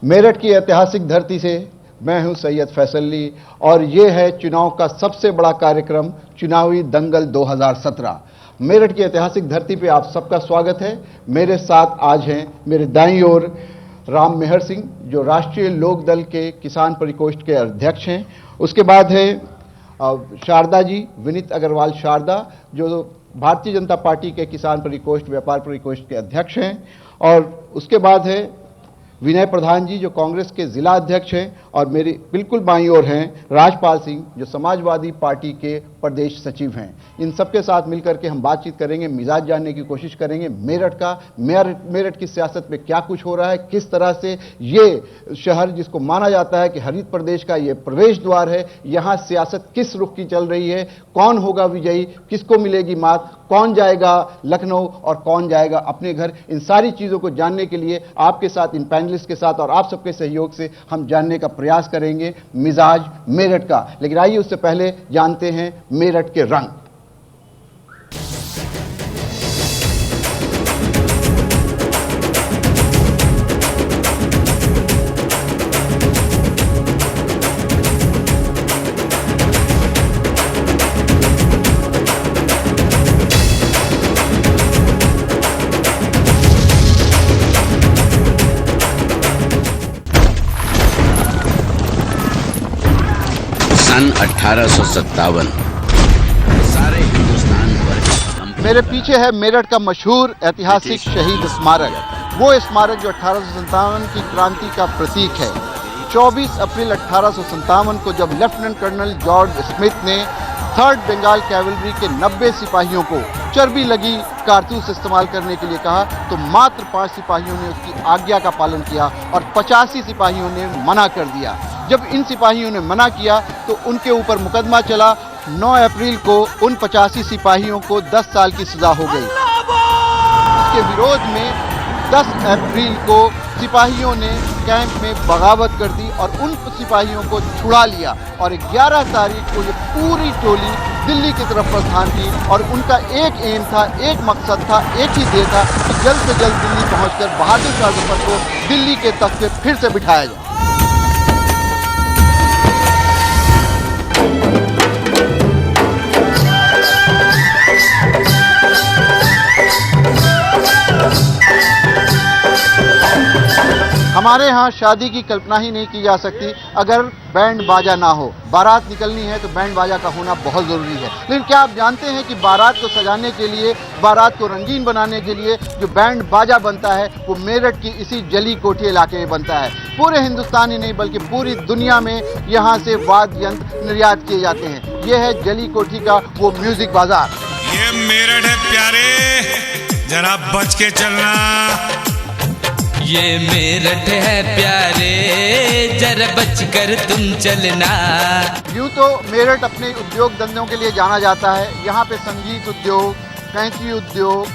मेरठ की ऐतिहासिक धरती से मैं हूं सैयद फैसल अली और ये है चुनाव का सबसे बड़ा कार्यक्रम चुनावी दंगल 2017। मेरठ की ऐतिहासिक धरती पे आप सबका स्वागत है। मेरे साथ आज हैं मेरे दाईं ओर राम मेहर सिंह जो राष्ट्रीय लोक दल के किसान परिकोष्ठ के अध्यक्ष हैं। उसके बाद है शारदा जी, विनीत अग्रवाल शारदा जो भारतीय जनता पार्टी के किसान परिकोष्ठ व्यापार परिकोष्ठ के अध्यक्ष हैं। और उसके बाद है विनय प्रधान जी जो कांग्रेस के जिला अध्यक्ष हैं। और मेरी बिल्कुल बाईं ओर हैं राजपाल सिंह जो समाजवादी पार्टी के प्रदेश सचिव हैं। इन सबके साथ मिलकर के हम बातचीत करेंगे, मिजाज जानने की कोशिश करेंगे मेरठ का, मेरठ की सियासत में क्या कुछ हो रहा है, किस तरह से ये शहर जिसको माना जाता है कि हरित प्रदेश का ये प्रवेश द्वार है, यहाँ सियासत किस रुख की चल रही है, कौन होगा विजयी, किसको मिलेगी मात, कौन जाएगा लखनऊ और कौन जाएगा अपने घर। इन सारी चीज़ों को जानने के लिए आपके साथ, इन पैनलिस्ट के साथ और आप सबके सहयोग से हम जानने का प्रयास करेंगे मिजाज मेरठ का। लेकिन आइए उससे पहले जानते हैं मेरठ के रंग। सन 1857 सारे हिंदुस्तान पर मेरे पीछे है मेरठ का मशहूर ऐतिहासिक शहीद स्मारक, वो स्मारक जो 1857 की क्रांति का प्रतीक है। 24 अप्रैल 1857 को जब लेफ्टिनेंट कर्नल जॉर्ज स्मिथ ने 3rd बंगाल कैवलरी के 90 सिपाहियों को चर्बी लगी कारतूस इस्तेमाल करने के लिए कहा तो मात्र 5 सिपाहियों ने उसकी आज्ञा का पालन किया और 85 सिपाहियों ने मना कर दिया। जब इन सिपाहियों ने मना किया तो उनके ऊपर मुकदमा चला। 9 अप्रैल को उन 85 सिपाहियों को 10 साल की सजा हो गई। इसके विरोध में 10 अप्रैल को सिपाहियों ने कैंप में बगावत कर दी और उन सिपाहियों को छुड़ा लिया और 11 तारीख को ये पूरी टोली दिल्ली की तरफ प्रस्थान की। और उनका एक एम था, एक मकसद था, एक ही ध्येय था कि जल्द से जल्द दिल्ली पहुंचकर बहादुर शाह जफर को दिल्ली के तख्त पे फिर से बिठाया जाए। हमारे यहाँ शादी की कल्पना ही नहीं की जा सकती अगर बैंड बाजा ना हो। बारात निकलनी है तो बैंड बाजा का होना बहुत ज़रूरी है। लेकिन क्या आप जानते हैं कि बारात को सजाने के लिए, बारात को रंगीन बनाने के लिए जो बैंड बाजा बनता है वो मेरठ की इसी जली कोठी इलाके में बनता है। पूरे हिंदुस्तान ही नहीं बल्कि पूरी दुनिया में यहाँ से वाद्य यंत्र निर्यात किए जाते हैं। ये है जली कोठी का वो म्यूजिक बाजार। ये मेरठ है प्यारे, जरा बच के चलना। ये मेरठ है प्यारे, जरा बच कर तुम चलना। यूँ तो मेरठ अपने उद्योग धंधों के लिए जाना जाता है। यहाँ पे संगीत उद्योग, कैंची उद्योग,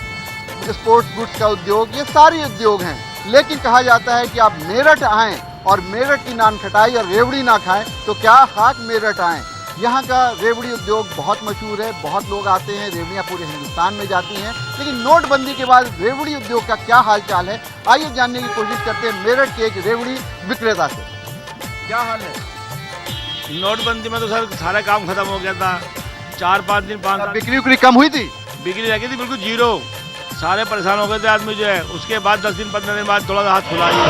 स्पोर्ट्स गुड्स का उद्योग, ये सारे उद्योग हैं। लेकिन कहा जाता है कि आप मेरठ आएँ और मेरठ की नान खटाई और रेवड़ी ना खाएं तो क्या खाक मेरठ आएँ। यहाँ का रेवड़ी उद्योग बहुत मशहूर है, बहुत लोग आते हैं, रेवड़ियाँ पूरे हिंदुस्तान में जाती हैं। लेकिन नोटबंदी के बाद रेवड़ी उद्योग का क्या हालचाल है, आइए जानने की कोशिश करते हैं मेरठ के एक रेवड़ी विक्रेता से। क्या हाल है? नोटबंदी में तो सर सारा काम खत्म हो गया था। 4-5 दिन 5 बिक्री उक्री कम हुई थी, बिक्री रह गई थी बिल्कुल जीरो। सारे परेशान हो गए थे आदमी जो है। उसके बाद 10 दिन 15 दिन बाद थोड़ा सा हाथ खुला ही।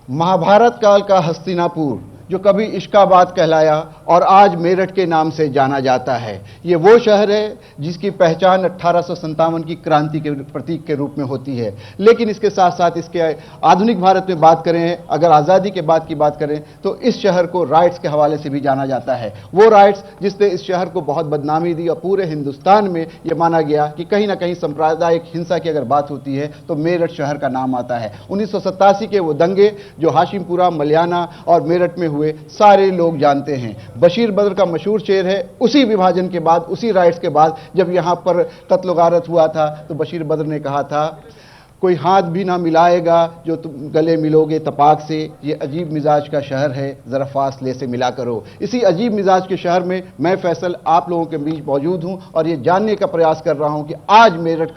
महाभारत काल का हस्तिनापुर जो कभी इश्काबाद कहलाया और आज मेरठ के नाम से जाना जाता है। ये वो शहर है जिसकी पहचान 1857 की क्रांति के प्रतीक के रूप में होती है। लेकिन इसके साथ साथ इसके आधुनिक भारत में बात करें, अगर आज़ादी के बाद की बात करें, तो इस शहर को राइट्स के हवाले से भी जाना जाता है। वो राइट्स जिसने इस शहर को बहुत बदनामी दी और पूरे हिंदुस्तान में यह माना गया कि कहीं ना कहीं सांप्रदायिक हिंसा की अगर बात होती है तो मेरठ शहर का नाम आता है। 1987 के वो दंगे जो हाशिमपुरा, मलियाना और मेरठ में हुए, सारे लोग जानते हैं। बशीर बद्र का मशहूर शेर है, उसी विभाजन के बाद, उसी राइट्स के बाद जब यहां पर कत्ल गारत हुआ था तो बशीर बद्र ने कहा था, कोई हाथ भी ना मिलाएगा जो तुम गले मिलोगे तपाक से, ये अजीब मिजाज का शहर है, जरा फासले से मिला करो। इसी अजीब मिजाज के शहर में मैं फैसल आप लोगों के बीच मौजूद हूं और ये जानने का प्रयास कर रहा हूं कि आज मेरठ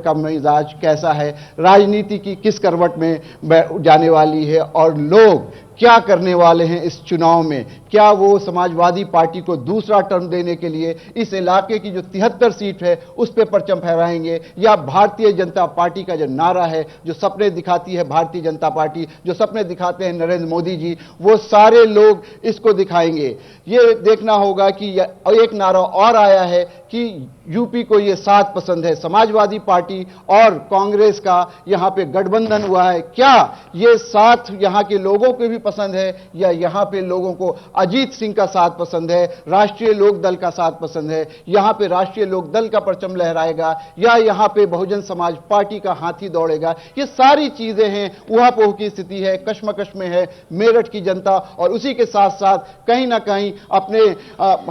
का मिजाज कैसा है, राजनीति की किस करवट में जाने वाली है और लोग क्या करने वाले हैं इस चुनाव में। क्या वो समाजवादी पार्टी को दूसरा टर्म देने के लिए इस इलाके की जो 73 सीट है उस पे परचम फहराएंगे, या भारतीय जनता पार्टी का जो नारा है, जो सपने दिखाती है भारतीय जनता पार्टी, जो सपने दिखाते हैं नरेंद्र मोदी जी, वो सारे लोग इसको दिखाएंगे। ये देखना होगा कि एक नारा और आया है कि यूपी को ये साथ पसंद है, समाजवादी पार्टी और कांग्रेस का यहां पे गठबंधन हुआ है। क्या ये साथ यहां के लोगों को भी पसंद है, या यहां पे लोगों को अजीत सिंह का साथ पसंद है, राष्ट्रीय लोक दल का साथ पसंद है, यहां पे राष्ट्रीय लोक दल का परचम लहराएगा, या यहां पे बहुजन समाज पार्टी का हाथी दौड़ेगा। ये सारी चीजें हैं, उहापोह की स्थिति है, कश्मकश में है मेरठ की जनता। और उसी के साथ साथ कहीं ना कहीं अपने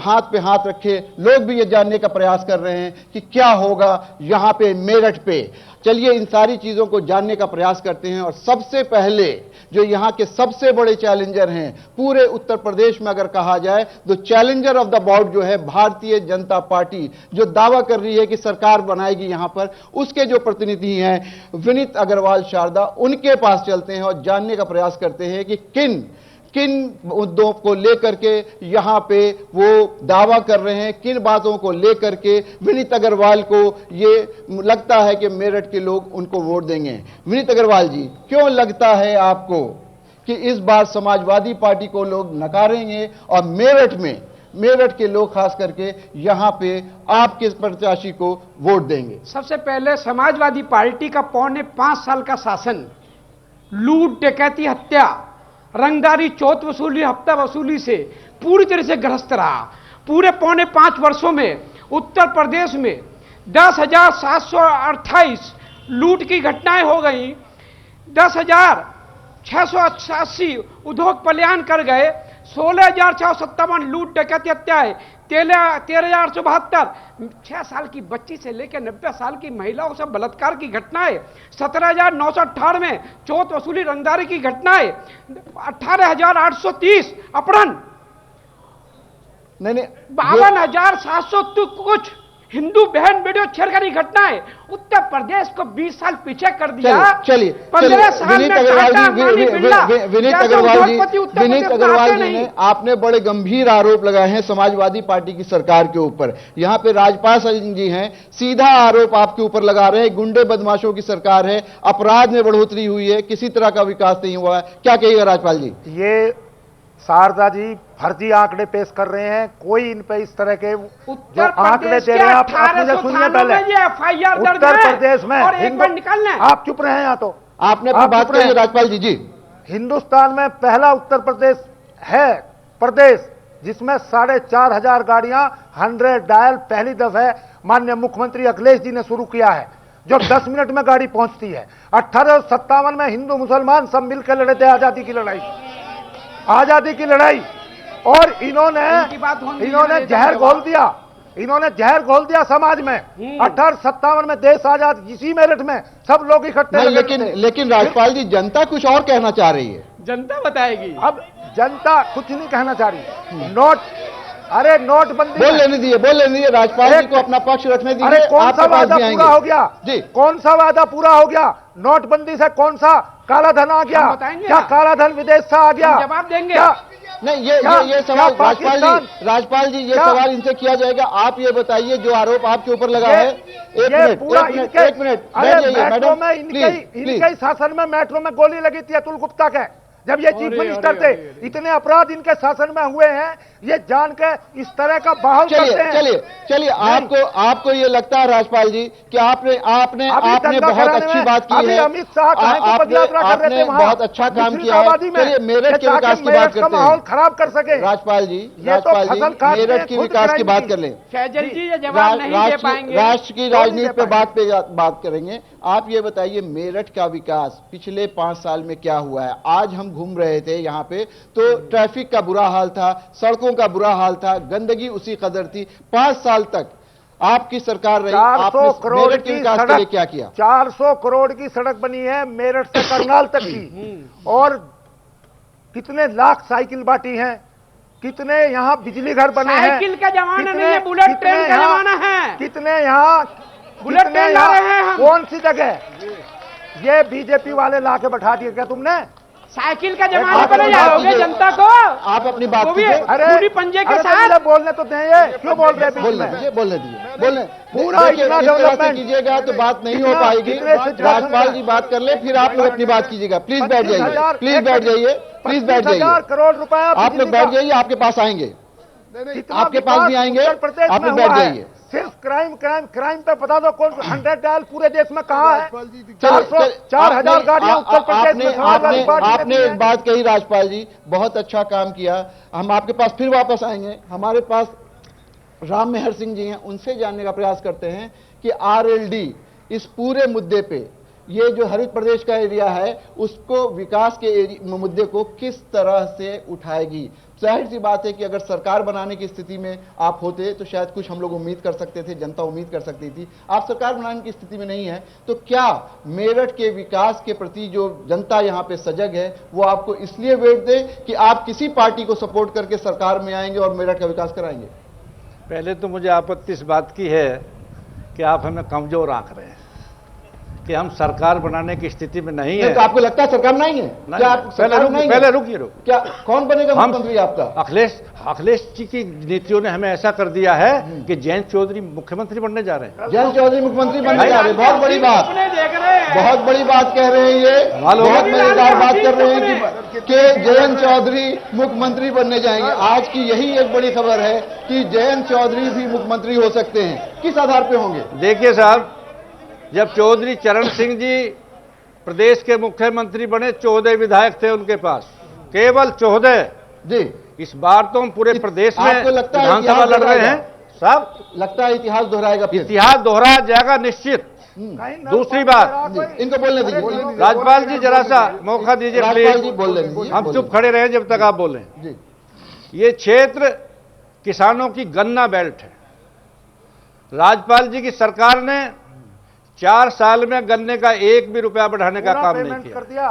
हाथ पे हाथ रखे लोग भी ये जानने का प्रयास कर रहे हैं कि क्या होगा यहां पे मेरठ पे। चलिए इन सारी चीजों को जानने का प्रयास करते हैं। और सबसे पहले जो यहां के सबसे बड़े चैलेंजर हैं पूरे उत्तर प्रदेश में अगर कहा जाए तो चैलेंजर ऑफ द बोर्ड जो है भारतीय जनता पार्टी, जो दावा कर रही है कि सरकार बनाएगी यहां पर, उसके जो प्रतिनिधि हैं विनीत अग्रवाल शारदा, उनके पास चलते हैं और जानने का प्रयास करते हैं कि किन मुद्दों को लेकर के यहां पे वो दावा कर रहे हैं, किन बातों को लेकर के विनीत अग्रवाल को ये लगता है कि मेरठ के लोग उनको वोट देंगे। विनीत अग्रवाल जी, क्यों लगता है आपको कि इस बार समाजवादी पार्टी को लोग नकारेंगे और मेरठ के लोग खास करके यहां पे आपके प्रत्याशी को वोट देंगे? सबसे पहले समाजवादी पार्टी का 5.25 साल का शासन, लूट, डकैती, हत्या, रंगदारी, चौथ वसूली, हफ्ता वसूली से पूरी तरह से ग्रस्त रहा। पूरे 5.25 वर्षों में उत्तर प्रदेश में 10,728 लूट की घटनाएं हो गई, 10,688 उद्योग पलायन कर गए, 16,457 लूट डकैती हत्याएं, 13,872 6 साल की बच्ची से लेकर 90 साल की महिलाओं से बलात्कार की घटनाएं, 17,998 चौथ वसूली रंगदारी की घटनाएं, 18,830 अपहरण, 52,700 कुछ हिंदू बहन बेटियों छेड़खानी घटनाएं। उत्तर प्रदेश को 20 साल पीछे कर दिया। चलिए 15 साल विनीत में अग्रवाल टाटा, अंबानी, बिरला, विनीत जैसे उद्योगपति उत्तर विनीत प्रदेश में अग्रवाल आते जी नहीं। ने आपने बड़े गंभीर आरोप लगाए हैं समाजवादी पार्टी की सरकार के ऊपर। यहां पे राजपाल सिंह जी हैं, सीधा आरोप आपके ऊपर लगा रहे हैं, गुंडे बदमाशों की सरकार है, अपराध में बढ़ोतरी हुई है, किसी तरह का विकास नहीं हुआ है। क्या कहिएगा राजपाल जी? ये शारदा जी फर्जी आंकड़े पेश कर रहे हैं। कोई इन पे इस तरह के जो आंकड़े दे रहे हैं, आप मुझे सुनिए पहले। उत्तर प्रदेश में आप चुप रहे हैं यहाँ तो आपने अपनी बात कही राजपाल जी। जी, हिंदुस्तान में पहला उत्तर प्रदेश है प्रदेश जिसमें 4,500 गाड़ियां 100 डायल पहली दफे माननीय मुख्यमंत्री अखिलेश जी ने शुरू किया है, जो 10 मिनट में गाड़ी पहुंचती है। 1857 में हिंदू मुसलमान सब मिलकर लड़े थे आजादी की लड़ाई, और इन्होंने जहर घोल दिया समाज में। 1857 में देश आजाद, इसी मेरठ में सब लोग इकट्ठे। लेकिन राजपाल जी, जनता कुछ और कहना चाह रही है। जनता बताएगी। अब जनता कुछ नहीं कहना चाह रही। नोटबंदी बोल लेने दिए राजपाल जी को अपना पक्ष रखने दीजिए। अरे कौन सा वादा पूरा हो गया जी? कौन सा वादा पूरा हो गया? नोटबंदी से कौन सा काला धन आ गया? क्या काला धन विदेश से आ गया? जवाब देंगे। नहीं, ये सवाल राजपाल जी ये सवाल इनसे किया जाएगा। आप ये बताइए, जो आरोप आपके ऊपर लगा है, एक मिनट मेट्रो में इनके शासन में मेट्रो में गोली लगी थी अतुल गुप्ता के, जब ये चीफ मिनिस्टर थे। इतने अपराध इनके शासन में हुए हैं, ये जान के इस तरह का बहाव करते हैं। चलिए चलिए, आपको ये लगता है राजपाल जी कि आपने बहुत अच्छी बात की है, अमित शाह आपने बहुत अच्छा काम किया है। चलिए मेरठ के विकास की बात करते हैं, खराब कर सके राजपाल जी, मेरठ की विकास की बात कर लें। फैजल जी ये जवाब नहीं दे पाएंगे। राष्ट्र की राजनीति पे बात करेंगे। आप ये बताइए मेरठ का विकास पिछले 5 साल में क्या हुआ है? आज हम घूम रहे थे यहाँ पे तो ट्रैफिक का बुरा हाल था, सड़कों का बुरा हाल था, गंदगी उसी कदर थी। 5 साल तक आपकी सरकार रही, 400 करोड़ मेरठ के विकास के लिए क्या किया? 400 करोड़ की सड़क बनी है मेरठ से करनाल तक की, और कितने लाख साइकिल बांटी हैं, कितने यहाँ बिजली घर बने हैं। साइकिल का जमाना नहीं है, बुलेट ट्रेन का जमाना है। कितने यहाँ बुलेट ट्रेन ला रहे हैं हम। कौन सी जगह ये बीजेपी वाले लाके बैठा दिए क्या तुमने? साइकिल का जमाना पर ले जाओगे जनता को? आप अपनी बात कीजिए। पूरी पंजे के साथ बोलने तो दें, ये क्यों बोल रहे हैं? बोलने दीजिए। पूरा इतना डेवलपमेंट कीजिएगा तो बात नहीं हो पाएगी। राजपाल जी बात कर ले, फिर आप लोग अपनी बात कीजिएगा। प्लीज बैठ जाइए, प्लीज बैठ जाइए, प्लीज बैठ जाइए। करोड़ रुपया आप लोग बैठ जाइए, आपके पास आएंगे, आपके पास भी आएंगे, आप लोग बैठ जाइए। सिर्फ क्राइम क्राइम क्राइम पे बता दो कौन 100 डायल पूरे देश में कहाँ है? 4,000 गाड़ियां उत्तर प्रदेश में। आपने एक बात कही राजपाल जी, बहुत अच्छा काम किया। हम आपके पास फिर वापस आएंगे। हमारे पास राम मेहर सिंह जी हैं, उनसे जानने का प्रयास करते हैं कि आरएलडी इस पूरे मुद्दे पे, ये जो हरित प्रदेश का एरिया है उसको, विकास के मुद्दे को किस तरह से उठाएगी। जाहिर सी बात है कि अगर सरकार बनाने की स्थिति में आप होते तो शायद कुछ हम लोग उम्मीद कर सकते थे, जनता उम्मीद कर सकती थी। आप सरकार बनाने की स्थिति में नहीं है, तो क्या मेरठ के विकास के प्रति जो जनता यहाँ पे सजग है वो आपको इसलिए वोट दे कि आप किसी पार्टी को सपोर्ट करके सरकार में आएंगे और मेरठ का विकास कराएंगे? पहले तो मुझे आपत्ति इस बात की है कि आप हमें कमजोर आंक रहे हैं कि हम सरकार बनाने की स्थिति में नहीं है। तो आपको लगता है सरकार नहीं है? क्या आप पहले रुकिए। क्या कौन बनेगा मुख्यमंत्री आपका? अखिलेश जी की नीतियों ने हमें ऐसा कर दिया है कि जयंत चौधरी मुख्यमंत्री बनने जा रहे हैं। जयंत चौधरी मुख्यमंत्री बनने जा रहे हैं, बहुत बड़ी बात, बहुत बड़ी बात कह रहे हैं। ये बहुत मजेदार बात कर रहे हैं कि जयंत चौधरी मुख्यमंत्री बनने जाएंगे। आज की यही एक बड़ी खबर है कि जयंत चौधरी भी मुख्यमंत्री हो सकते हैं। किस आधार पर होंगे? देखिए साहब, जब चौधरी चरण सिंह जी प्रदेश के मुख्यमंत्री बने, 14 विधायक थे उनके पास, केवल 14 जी। इस बार तो हम पूरे प्रदेश में विधानसभा लड़ रहे हैं साहब। लगता है इतिहास दोहराएगा? इतिहास दोहराया जाएगा निश्चित। दूसरी बात, इनको बोलने दीजिए। राज्यपाल जी जरा सा मौका दीजिए राज्यपाल जी, प्लीज। बोलने दीजिए। हम चुप खड़े रहे जब तक आप बोलें। जी। ये क्षेत्र किसानों की गन्ना बेल्ट है। राज्यपाल जी की सरकार ने 4 साल में गन्ने का 1 भी रुपया बढ़ाने का काम नहीं किया।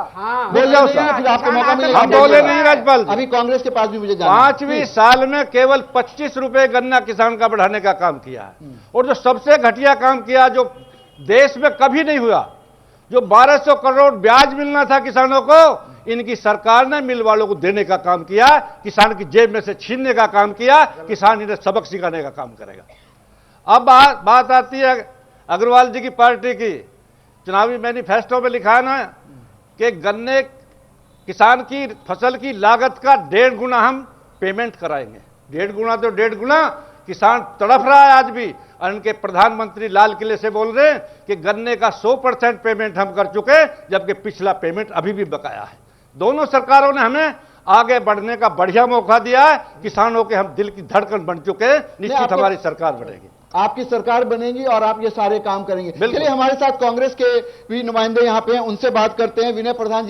बोल जाओ सर, फिर आपको मौका मिलेगा। हम बोले नहीं राज्यपाल जी। अभी कांग्रेस के पास भी मुझे जानना है। 5वीं साल में केवल 25 रुपए गन्ना किसान का बढ़ाने का काम किया है। और जो सबसे घटिया काम किया, जो देश में कभी नहीं हुआ, जो 1200 करोड़ ब्याज मिलना था किसानों को, इनकी सरकार ने मिल वालों को देने का काम किया, किसान की जेब में से छीनने का काम किया। किसान इन्हें सबक सिखाने का काम करेगा। अब बात आती है अग्रवाल जी की पार्टी की। चुनावी मैनिफेस्टो में लिखा है ना कि गन्ने किसान की फसल की लागत का 1.5 गुना हम पेमेंट कराएंगे। 1.5 गुना तो 1.5 गुना। किसान तड़फ रहा है आज भी, और इनके प्रधानमंत्री लाल किले से बोल रहे हैं कि गन्ने का 100% पेमेंट हम कर चुके, जबकि पिछला पेमेंट अभी भी बकाया है। दोनों सरकारों ने हमें आगे बढ़ने का बढ़िया मौका दिया है। किसानों के हम दिल की धड़कन बन चुके हैं। निश्चित हमारी सरकार बनेगी, आपकी सरकार बनेगी और आप ये सारे काम करेंगे। चलिए हमारे साथ कांग्रेस के भी नुमाइंदे यहाँ पे हैं, उनसे बात करते हैं। विनय प्रधान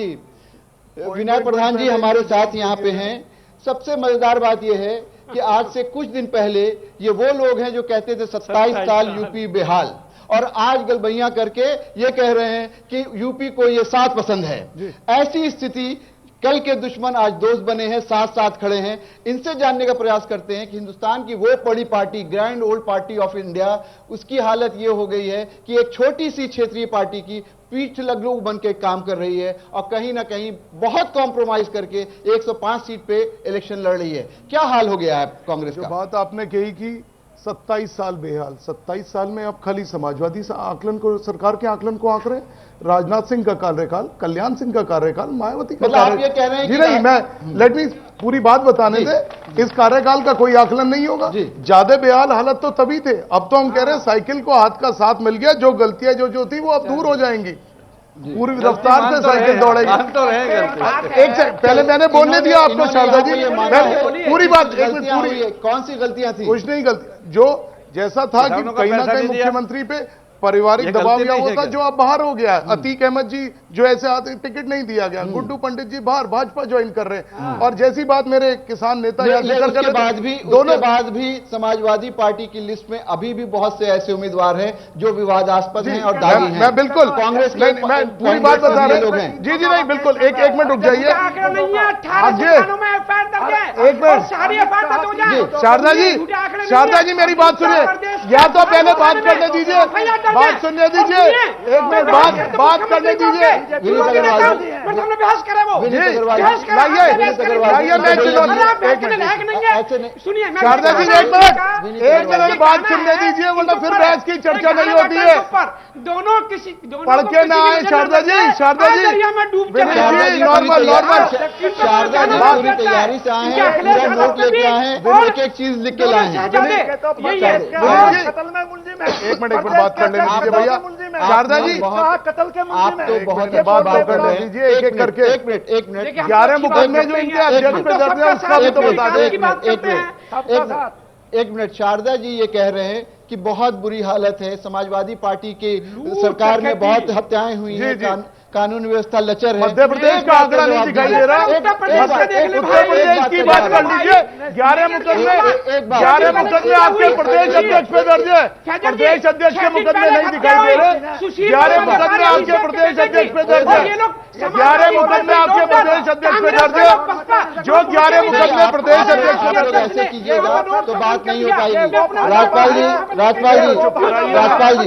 जी हमारे साथ यहाँ पे हैं। सबसे मजेदार बात यह है कि आज से कुछ दिन पहले ये वो लोग हैं जो कहते थे 27 साल यूपी बेहाल, और आज गलबैया करके ये कह रहे हैं कि यूपी को ये साथ पसंद है। ऐसी स्थिति, कल के दुश्मन आज दोस्त बने हैं, साथ साथ खड़े हैं। इनसे जानने का प्रयास करते हैं कि हिंदुस्तान की वो बड़ी party, grand old party of India, उसकी हालत ये हो गई है कि एक छोटी सी क्षेत्रीय पार्टी की पीठ लग्गू बन के काम कर रही है और कहीं ना कहीं बहुत कॉम्प्रोमाइज करके 105 सीट पे इलेक्शन लड़ रही है। क्या हाल हो गया है कांग्रेस का? बात आपने कही कि 27 साल बेहाल, 27 साल में आप खाली समाजवादी आकलन को, सरकार के आकलन को आंक रहे हैं, राजनाथ सिंह का कार्यकाल, कल्याण सिंह का कार्यकाल, मायावती का मतलब आप ये कह रहे हैं जी कि नहीं, मैं लेट मी पूरी बात बताने दे। इस कार्यकाल का कोई आकलन नहीं होगा। जी। ज्यादा बेहाल हालत तो तभी थे, अब तो हम कह रहे हैं साइकिल को हाथ का साथ मिल गया, जो गलतियां जो थी वो अब दूर हो जाएंगी, पूरी रफ्तार से साइकिल दौड़ेगी। एक सेकंड पहले मैंने बोलने दिया आपको शारदा जी, पूरी बात, एक मिनट, पूरी कौन सी गलतियां थी? कुछ नहीं गलती, जो जैसा था कि कहीं ना कहीं मुख्यमंत्री पे पारिवारिक दबाव या होता जो अब बाहर हो गया। अतीक अहमद जी जो ऐसे आते टिकट नहीं दिया गया, गुड्डू पंडित जी बाहर भाजपा ज्वाइन कर रहे हैं, और जैसी बात मेरे किसान नेता या उसके बाद भी समाजवादी पार्टी की लिस्ट में अभी भी बहुत से ऐसे उम्मीदवार हैं जो विवादास्पद हैं और दागी हैं। मैं बिल्कुल कांग्रेस मैं पूरी बात बता रहे हैं। जी जी नहीं, बिल्कुल एक मिनट रुक जाइए। एक मिनट शारदा जी मेरी बात सुनिए, या तो पहले बात करने दीजिए, बात सुनने दीजिए, एक मिनट बात करने दीजिए। शारदा जी एक मिनट बात सुनने दीजिए, वरना फिर बहस की चर्चा नहीं होती है। दोनों किसी पढ़ के ना आए शारदा जी, नॉर्मल शारदा जी पूरी तैयारी से आए हैं, पूरा नोट लेके आए हैं, एक एक चीज लिख के लाए हैं। एक मिनट बात करने दीजिए भैया। शारदा जी कत्ल के आप तो बहुत बात करने दीजिए, एक एक करके। एक मिनट 11 मुकदमे जो इनके अध्यक्ष पे दर्ज है उसका भी तो बता दें। एक मिनट शारदा जी ये कह रहे हैं कि बहुत बुरी हालत है, समाजवादी पार्टी की सरकार में बहुत हत्याएं हुई हैं, कानून व्यवस्था लचर है। मध्य प्रदेश का आंकड़ा नहीं दिखाई दे रहा। उत्तर प्रदेश की बात कर लीजिए। 11 मुकदमे आपके प्रदेश अध्यक्ष पे दर्ज है, प्रदेश अध्यक्ष के मुकदमे नहीं दिखाई दे रहे। 11 मुकदमे आपके प्रदेश अध्यक्ष पे दर्ज है, 11 मुकदमे आपके प्रदेश अध्यक्ष पे दर्ज है, जो 11 मुकदमे प्रदेश अध्यक्ष पे दर्ज है। ऐसे कीजिएगा तो बात नहीं हो पाएगी। राजपाल जी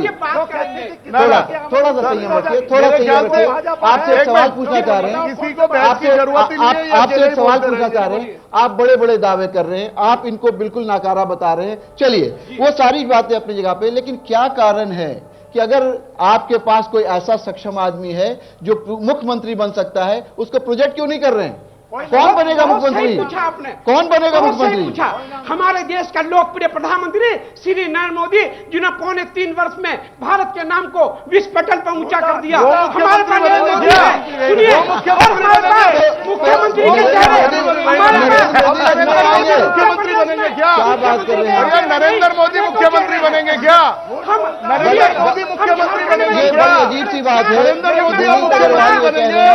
थोड़ा सा संयम रखिए, थोड़ा संयम रखिए। आपसे एक सवाल पूछना चाह रहे हैं, किसी को बहस की जरूरत ही नहीं है। आपसे एक सवाल पूछना चाह रहे हैं, आप बड़े बड़े दावे कर रहे हैं, आप इनको बिल्कुल नाकारा बता रहे हैं। चलिए वो सारी बातें अपनी जगह पे, लेकिन क्या कारण है कि अगर आपके पास कोई ऐसा सक्षम आदमी है जो मुख्यमंत्री बन सकता है, उसका प्रोजेक्ट क्यों नहीं कर रहे हैं? कौन बनेगा मुख्यमंत्री? पूछा आपने, कौन बनेगा मुख्यमंत्री? पूछा हमारे देश का लोकप्रिय प्रधानमंत्री श्री नरेंद्र मोदी, जिन्होंने 3.25 वर्ष में भारत के नाम को विश्व पटल पर ऊंचा कर दिया। हमारे पास नरेंद्र मोदी है, सुनिए, और हमारे पास मुख्यमंत्री के चेहरे, मुख्यमंत्री बनेंगे क्या? क्या बात कर रहे हैं? नरेंद्र मोदी मुख्यमंत्री बनेंगे क्या? नरेंद्र मोदी मुख्यमंत्री बनेंगे क्या? अजीब सी बात है। नरेंद्र मोदी मुख्यमंत्री बनेंगे,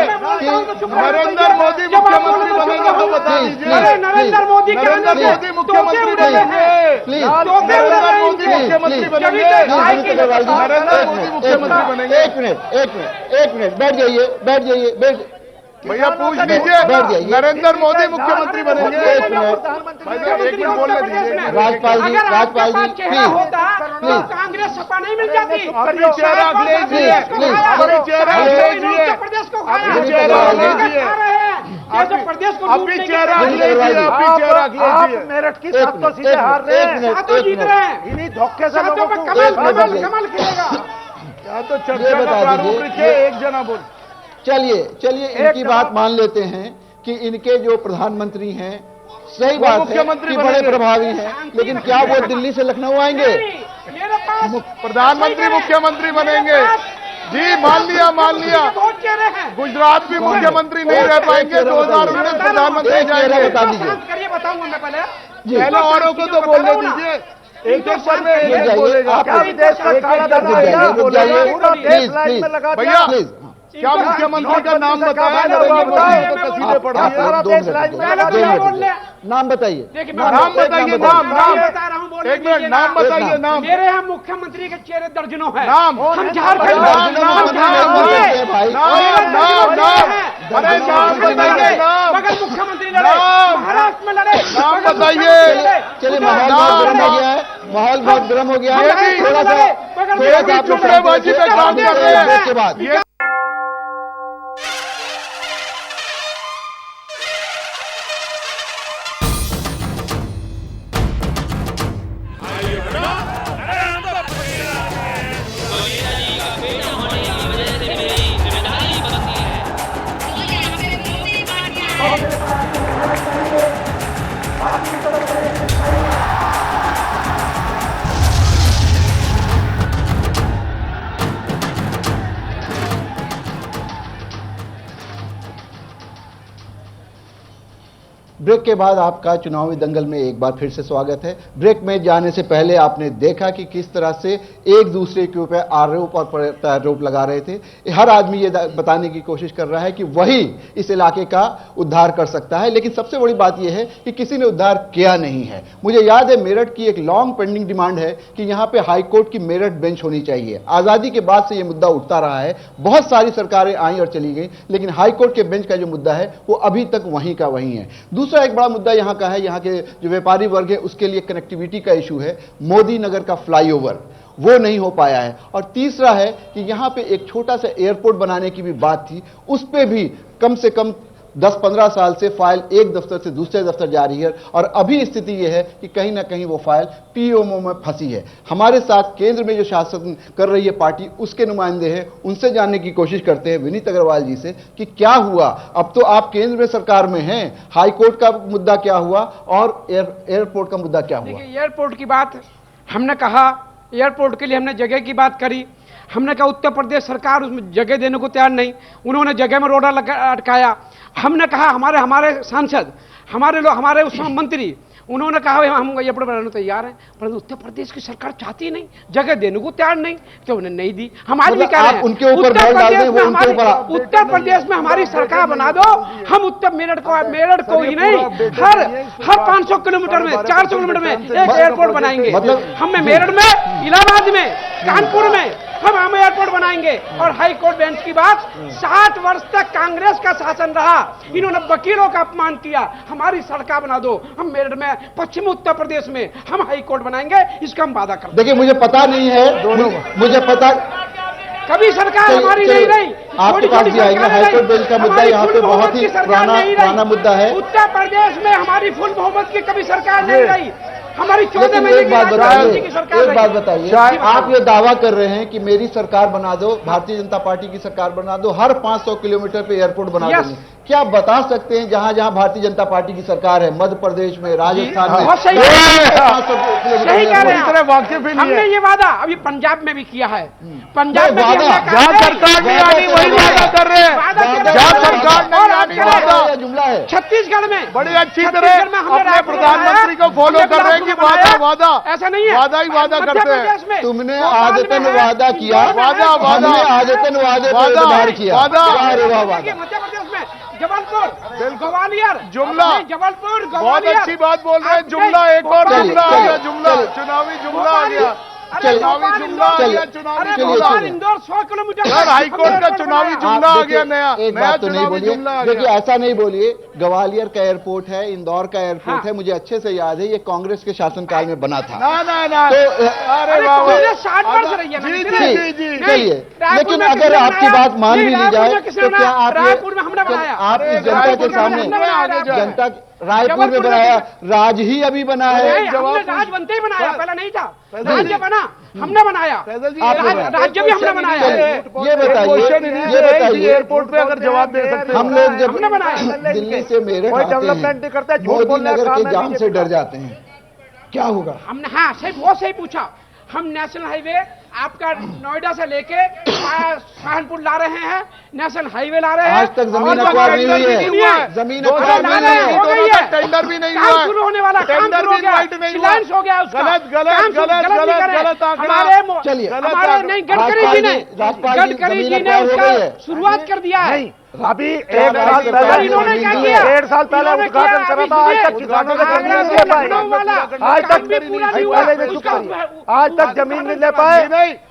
नरेंद्र मोदी मुख्यमंत्री बनेंगे तो बता दीजिए। नरेंद्र मोदी नरेंद्र मोदी मुख्यमंत्री बनेंगे, प्लीज नरेंद्र मोदी मुख्यमंत्री बनेंगे, नरेंद्र मोदी मुख्यमंत्री बनेंगे। एक मिनट बैठ जाइए भैया पूछ लीजिए, नरेंद्र मोदी मुख्यमंत्री बनेंगे। एक मिनट बोलने दीजिए। राजपाल जी प्लीज, कांग्रेस सपा नहीं मिल जाती। अपनी चेहरा लीजिए, अपनी चेहरा लीजिए, प्रदेश को अपनी चेहरा लीजिए, प्रदेश को अपनी चेहरा लीजिए, अपनी चेहरा लीजिए। मेरठ की 7 सीटें हार रहे हैं, सातों जीत रहे हैं। इन्हीं धोखे से सातों लोगों पे को कमल खिलेगा। या तो चर्चा का प्रारूप लिखिए, एक जना बोल। चलिए इनकी बात मान लेते हैं कि इनके जो प्रधानमंत्री हैं, सही बात है मुख्यमंत्री कि बड़े प्रभावी हैं, लेकिन क्या वो दिल्ली से लखनऊ आएंगे? मेरे पास प्रधानमंत्री मुख्यमंत्री बनेंगे जी, मान लिया। बहुत चेहरे हैं। गुजरात भी मुख्यमंत्री नहीं रह पाएंगे, 2019 प्रधानमंत्री जाएंगे। बता दीजिए, करिए, बताऊंगा मैं पहले औरों को तो बोलने दीजिए, एक पर में एक बोलेगा। क्या विदेश का काला धन भैया बोलेगा, पूरा देश लाइन में लगा दिया। प्लीज क्या मुख्यमंत्री का नाम बताया? नरेंद्र मोदी को तो तस्वीरें पड़ रही सारा देश लाइन में लगा दिया। नाम बताइए, नाम बताइए, नाम एक मिनट, नाम बताइए, नाम। मेरे यहाँ मुख्यमंत्री के चेहरे दर्जनों हैं। नाम हम झारखंड अरे नाम बताइए, नाम। मगर मुख्यमंत्री लड़े, महाराष्ट्र में लड़े, नाम बताइए। चलिए माहौल बहुत गर्म हो गया है, माहौल बहुत गर्म हो गया है। थोड़ा सा चुपड़ेबाजी पे काम कर रहे हैं। इसके बाद ब्रेक के बाद आपका चुनावी दंगल में एक बार फिर से स्वागत है। ब्रेक में जाने से पहले आपने देखा कि किस तरह से एक दूसरे के ऊपर आरोप और प्रत्यारोप लगा रहे थे। हर आदमी ये बताने की कोशिश कर रहा है कि वही इस इलाके का उद्धार कर सकता है, लेकिन सबसे बड़ी बात यह है कि किसी ने उद्धार किया नहीं है। मुझे याद है मेरठ की एक लॉन्ग पेंडिंग डिमांड है कि यहां पे हाई कोर्ट की मेरठ बेंच होनी चाहिए। आजादी के बाद से यह मुद्दा उठता रहा है, बहुत सारी सरकारें आई और चली गई, लेकिन हाई कोर्ट के बेंच का जो मुद्दा है वो अभी तक वहीं का वहीं है। दूसरा एक बड़ा मुद्दा यहां का है, यहां के जो व्यापारी वर्ग है उसके लिए कनेक्टिविटी का इशू है। मोदी नगर का फ्लाईओवर वो नहीं हो पाया है। और तीसरा है कि यहां पे एक छोटा सा एयरपोर्ट बनाने की भी बात थी, उस पे भी कम से कम 10-15 साल से फाइल एक दफ्तर से दूसरे दफ्तर जा रही है और अभी स्थिति यह है कि कहीं ना कहीं वो फाइल पीएमओ में फंसी है। हमारे साथ केंद्र में जो शासन कर रही है पार्टी, उसके नुमाइंदे हैं, उनसे जानने की कोशिश करते हैं विनीत अग्रवाल जी से कि क्या हुआ। अब तो आप केंद्र में सरकार में हैं, हाई कोर्ट का मुद्दा क्या हुआ और एयरपोर्ट का मुद्दा क्या हुआ? एयरपोर्ट की बात हमने कहा, एयरपोर्ट के लिए हमने जगह की बात करी। हमने कहा उत्तर प्रदेश सरकार उसमें जगह देने को तैयार नहीं, उन्होंने जगह में रोड़ा अटकाया। हमने कहा हमारे सांसद, हमारे लोग, हमारे उसमें मंत्री, उन्होंने कहा हम एयरपोर्ट बनाने तैयार हैं, परंतु उत्तर प्रदेश की सरकार चाहती नहीं, जगह देने को तैयार नहीं, तो उन्हें नहीं दी। हम आज भी कह रहे हैं उनके ऊपर उत्तर प्रदेश में हमारी सरकार बना दो। हम मेरठ को ही नहीं, हर 500 किलोमीटर में, 400 किलोमीटर में एक एयरपोर्ट बनाएंगे। हम मेरठ में, इलाहाबाद में, कानपुर में हम एयरपोर्ट बनाएंगे। और हाई कोर्ट बेंच की बात, 60 वर्ष तक कांग्रेस का शासन रहा, इन्होंने वकीलों का अपमान किया। हमारी सरकार बना दो, हम मेरठ में, पश्चिमी उत्तर प्रदेश में हम हाई कोर्ट बनाएंगे, इसका हम वादा करते हैं। देखिए मुझे पता नहीं है, मुझे पता कभी सरकार हमारी नहीं रही, आपके पास भी आएगा। हाई कोर्ट बेंच का मुद्दा यहाँ पे बहुत ही पुराना मुद्दा है। उत्तर प्रदेश में हमारी फुल बहुमत की कभी सरकार नहीं रही, हमारी 14 महीने एक बात बताइए, आप ये दावा कर रहे हैं कि मेरी सरकार बना दो, भारतीय जनता पार्टी की सरकार बना दो, हर 500 किलोमीटर पे एयरपोर्ट बना देंगे। क्या आप बता सकते हैं जहां जहां भारतीय जनता पार्टी की सरकार है, मध्य प्रदेश में, राजस्थान में? सही कह रहे हैं, हमने ये वादा अभी पंजाब में भी किया है। पंजाब में जहां सरकार नहीं आनी वही वादा कर रहे हैं, जहां सरकार नहीं आनी वादा जुमला है। छत्तीसगढ़ में बड़ी अच्छी तरह अपने प्रधानमंत्री को फॉलो कर रहे हैं कि वादा ऐसा नहीं है, वादा ही वादा करते हैं। तुमने आदतन वादा किया, वादा आदतन वादे पर इजहार किया। मध्य प्रदेश में जबलपुर, ग्वालियर, जुमला, जबलपुर, बहुत अच्छी बात बोल रहे हैं। जुमला, एक और जुमला आ गया, जुमला, चुनावी जुमला आ गया, चुनावी जुमला आ गया, चुनावी जुमला। Indore 100 kilometre, sir high court का चुनावी जुमला आ गया, नया बात तो नहीं बोलिए। देखिए ऐसा नहीं बोलिए, ग्वालियर का एयरपोर्ट है, इंदौर का एयरपोर्ट है, मुझे अच्छे से याद है, ये कांग्रेस के शासनकाल में बना था। ना तो अरे वाह, 60 वर्ष रही है। जी चलिए, लेकिन अगर आपकी बात मान भी ली जाए तो क्या आप रायपुर में हमने बनाया, आप इस जनता के सामने, जनता रायपुर में बनाया, राज ही अभी बना है। राज बनते ही बनाया, पहले नहीं था, राज्य बना, हमने बनाया, राज्य भी हमने बनाया। ये बताइए एयरपोर्ट पे अगर जवाब दे सकते हैं, हम लोग जब दिल्ली से मेरठ आते हैं, मोदी नगर के जाम से डर जाते हैं, क्या होगा? हमने बहुत सही पूछा। हम नेशनल हाईवे आपका नोएडा से लेके सहारनपुर ला रहे हैं, नेशनल हाईवे ला रहे हैं। आज तक जमीन अखबार नहीं हुई है, जमीन अखबार नहीं हुई है, टेंडर भी नहीं हुआ, शुरू होने वाला, टेंडर भी राइट नहीं हुआ, हो गया उसका। गलत हमारे चलिए, नहीं, गडकरी जी ने उसका शुरुआत कर दिया है। अभी 1 साल पहले, इन्होंने क्या किया? 1.5 साल पहले उद्घाटन करा था, आज तक किसानों ने जमीन नहीं ले पाए, आज तक जमीन नहीं ले पाए।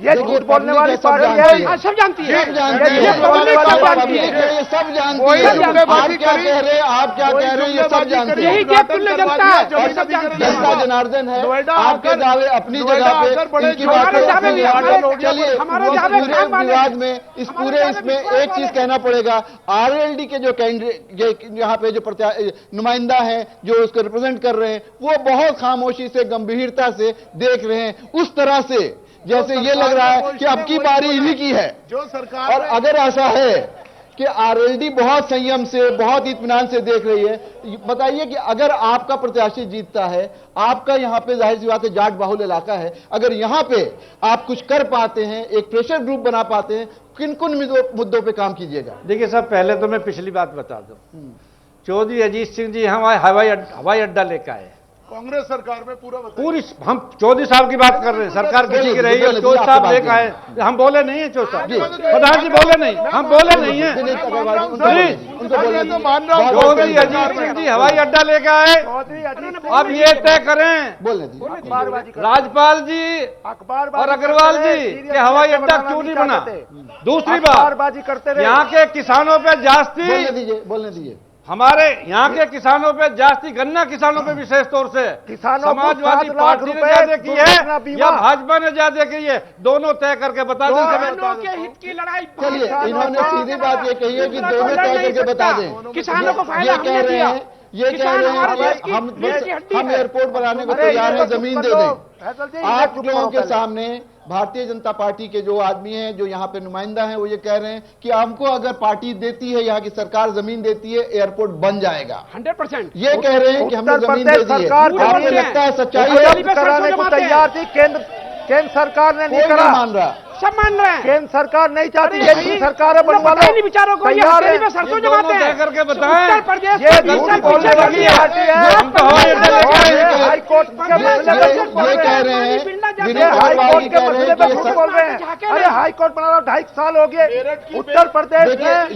ये झूठ बोलने वाली पार्टी है, सब जानती है, सब जानती है, आप क्या कह रहे हैं, आप क्या कह रहे हैं, ये सब जानते हैं। यही जनता जनार्दन है, आपके दावे अपनी जगह पे, इनकी बातें। चलिए, इस पूरे विवाद में, इस पूरे इसमें एक चीज कहना पड़ेगा, आरएलडी के जो कैंडिडेट यहाँ पे जो नुमाइंदा हैं, जो उसको रिप्रेजेंट कर रहे हैं, वो बहुत खामोशी से, गंभीरता से देख रहे हैं, उस तरह से जैसे ये लग रहा है कि अब की बारी इन्हीं की है। जो सरकार, और अगर ऐसा है कि आरएलडी बहुत संयम से, बहुत इत्मीनान से देख रही है, बताइए कि अगर आपका प्रत्याशी जीतता है, आपका यहां पे जाहिर सी बात है जाट बाहुल इलाका है, अगर यहां पे आप कुछ कर पाते हैं, एक प्रेशर ग्रुप बना पाते हैं, किन किन मुद्दों पे काम कीजिएगा? देखिए साहब, पहले तो मैं पिछली बात बता दूं, चौधरी अजीत सिंह जी हमारे हवाई अड्डा लेकर आए। कांग्रेस सरकार में पूरा पूरी हम चौधरी साहब की बात कर रहे हैं, सरकार किसी की रही है, चौधरी साहब लेकर आए। हम बोले नहीं है चौधरी साहब, प्रधान जी बोले नहीं, हम बोले नहीं है। चौधरी अजीत सिंह जी हवाई अड्डा लेकर आए। अब ये तय करें राज्यपाल जी और अग्रवाल जी कि हवाई अड्डा क्यों नहीं बना। दूसरी बात, करते रहे यहाँ के किसानों पे जास्ती बोलने दीजिए हमारे यहाँ के किसानों पे जास्ती, गन्ना किसानों पे विशेष तौर से किसानों को समाजवादी 7 लाख पार्टी ने रुपए ज्यादा की दुर्घटना है बीमा। या भाजपा ने ज्यादा की है, दोनों तय करके बता दें। किसानों के हित की लड़ाई। चलिए, इन्होंने सीधी बात ये कही है कि दोनों तय करके बता दें। किसानों को फायदा ये कह रहे हैं, ये कह रहे हैं कि हम एयरपोर्ट बनाने को तैयार हैं, जमीन दे दें। आप लोगों के सामने भारतीय जनता पार्टी के जो आदमी हैं, जो यहाँ पे नुमाइंदा हैं, वो ये कह रहे हैं कि हमको अगर पार्टी देती है, यहाँ की सरकार जमीन देती है, एयरपोर्ट बन जाएगा 100%। ये कह रहे हैं कि हमने जमीन दे दी है। आपको लगता है सच्चाई है? उपलब्ध कराने को तैयार थी, केंद्र सरकार ने नहीं कोई करा। नहीं मान रहा। सब मान रहे हैं। केंद्र सरकार नहीं चाहती, ये सरकार है बनवा लो। नहीं विचारों को, ये हथेली पे सरसों जमाते हैं। तय करके बताएं। उत्तर प्रदेश ये में झूठ बीस बोलने साल वाली पीछे पार्टी है। हम तो हवाई अड्डा लेके आए हैं। हाई कोर्ट के मसले पे झूठ बोल ये रहे कह हैं। रहे हैं, ये विनोद हाई अग्रवाल कोर्ट जी के कह रहे मसले हैं पे कि ये झूठ बोल रहे हैं। अरे हाई कोर्ट बना रहा 2.5 साल हो गए उत्तर प्रदेश देखिए, में।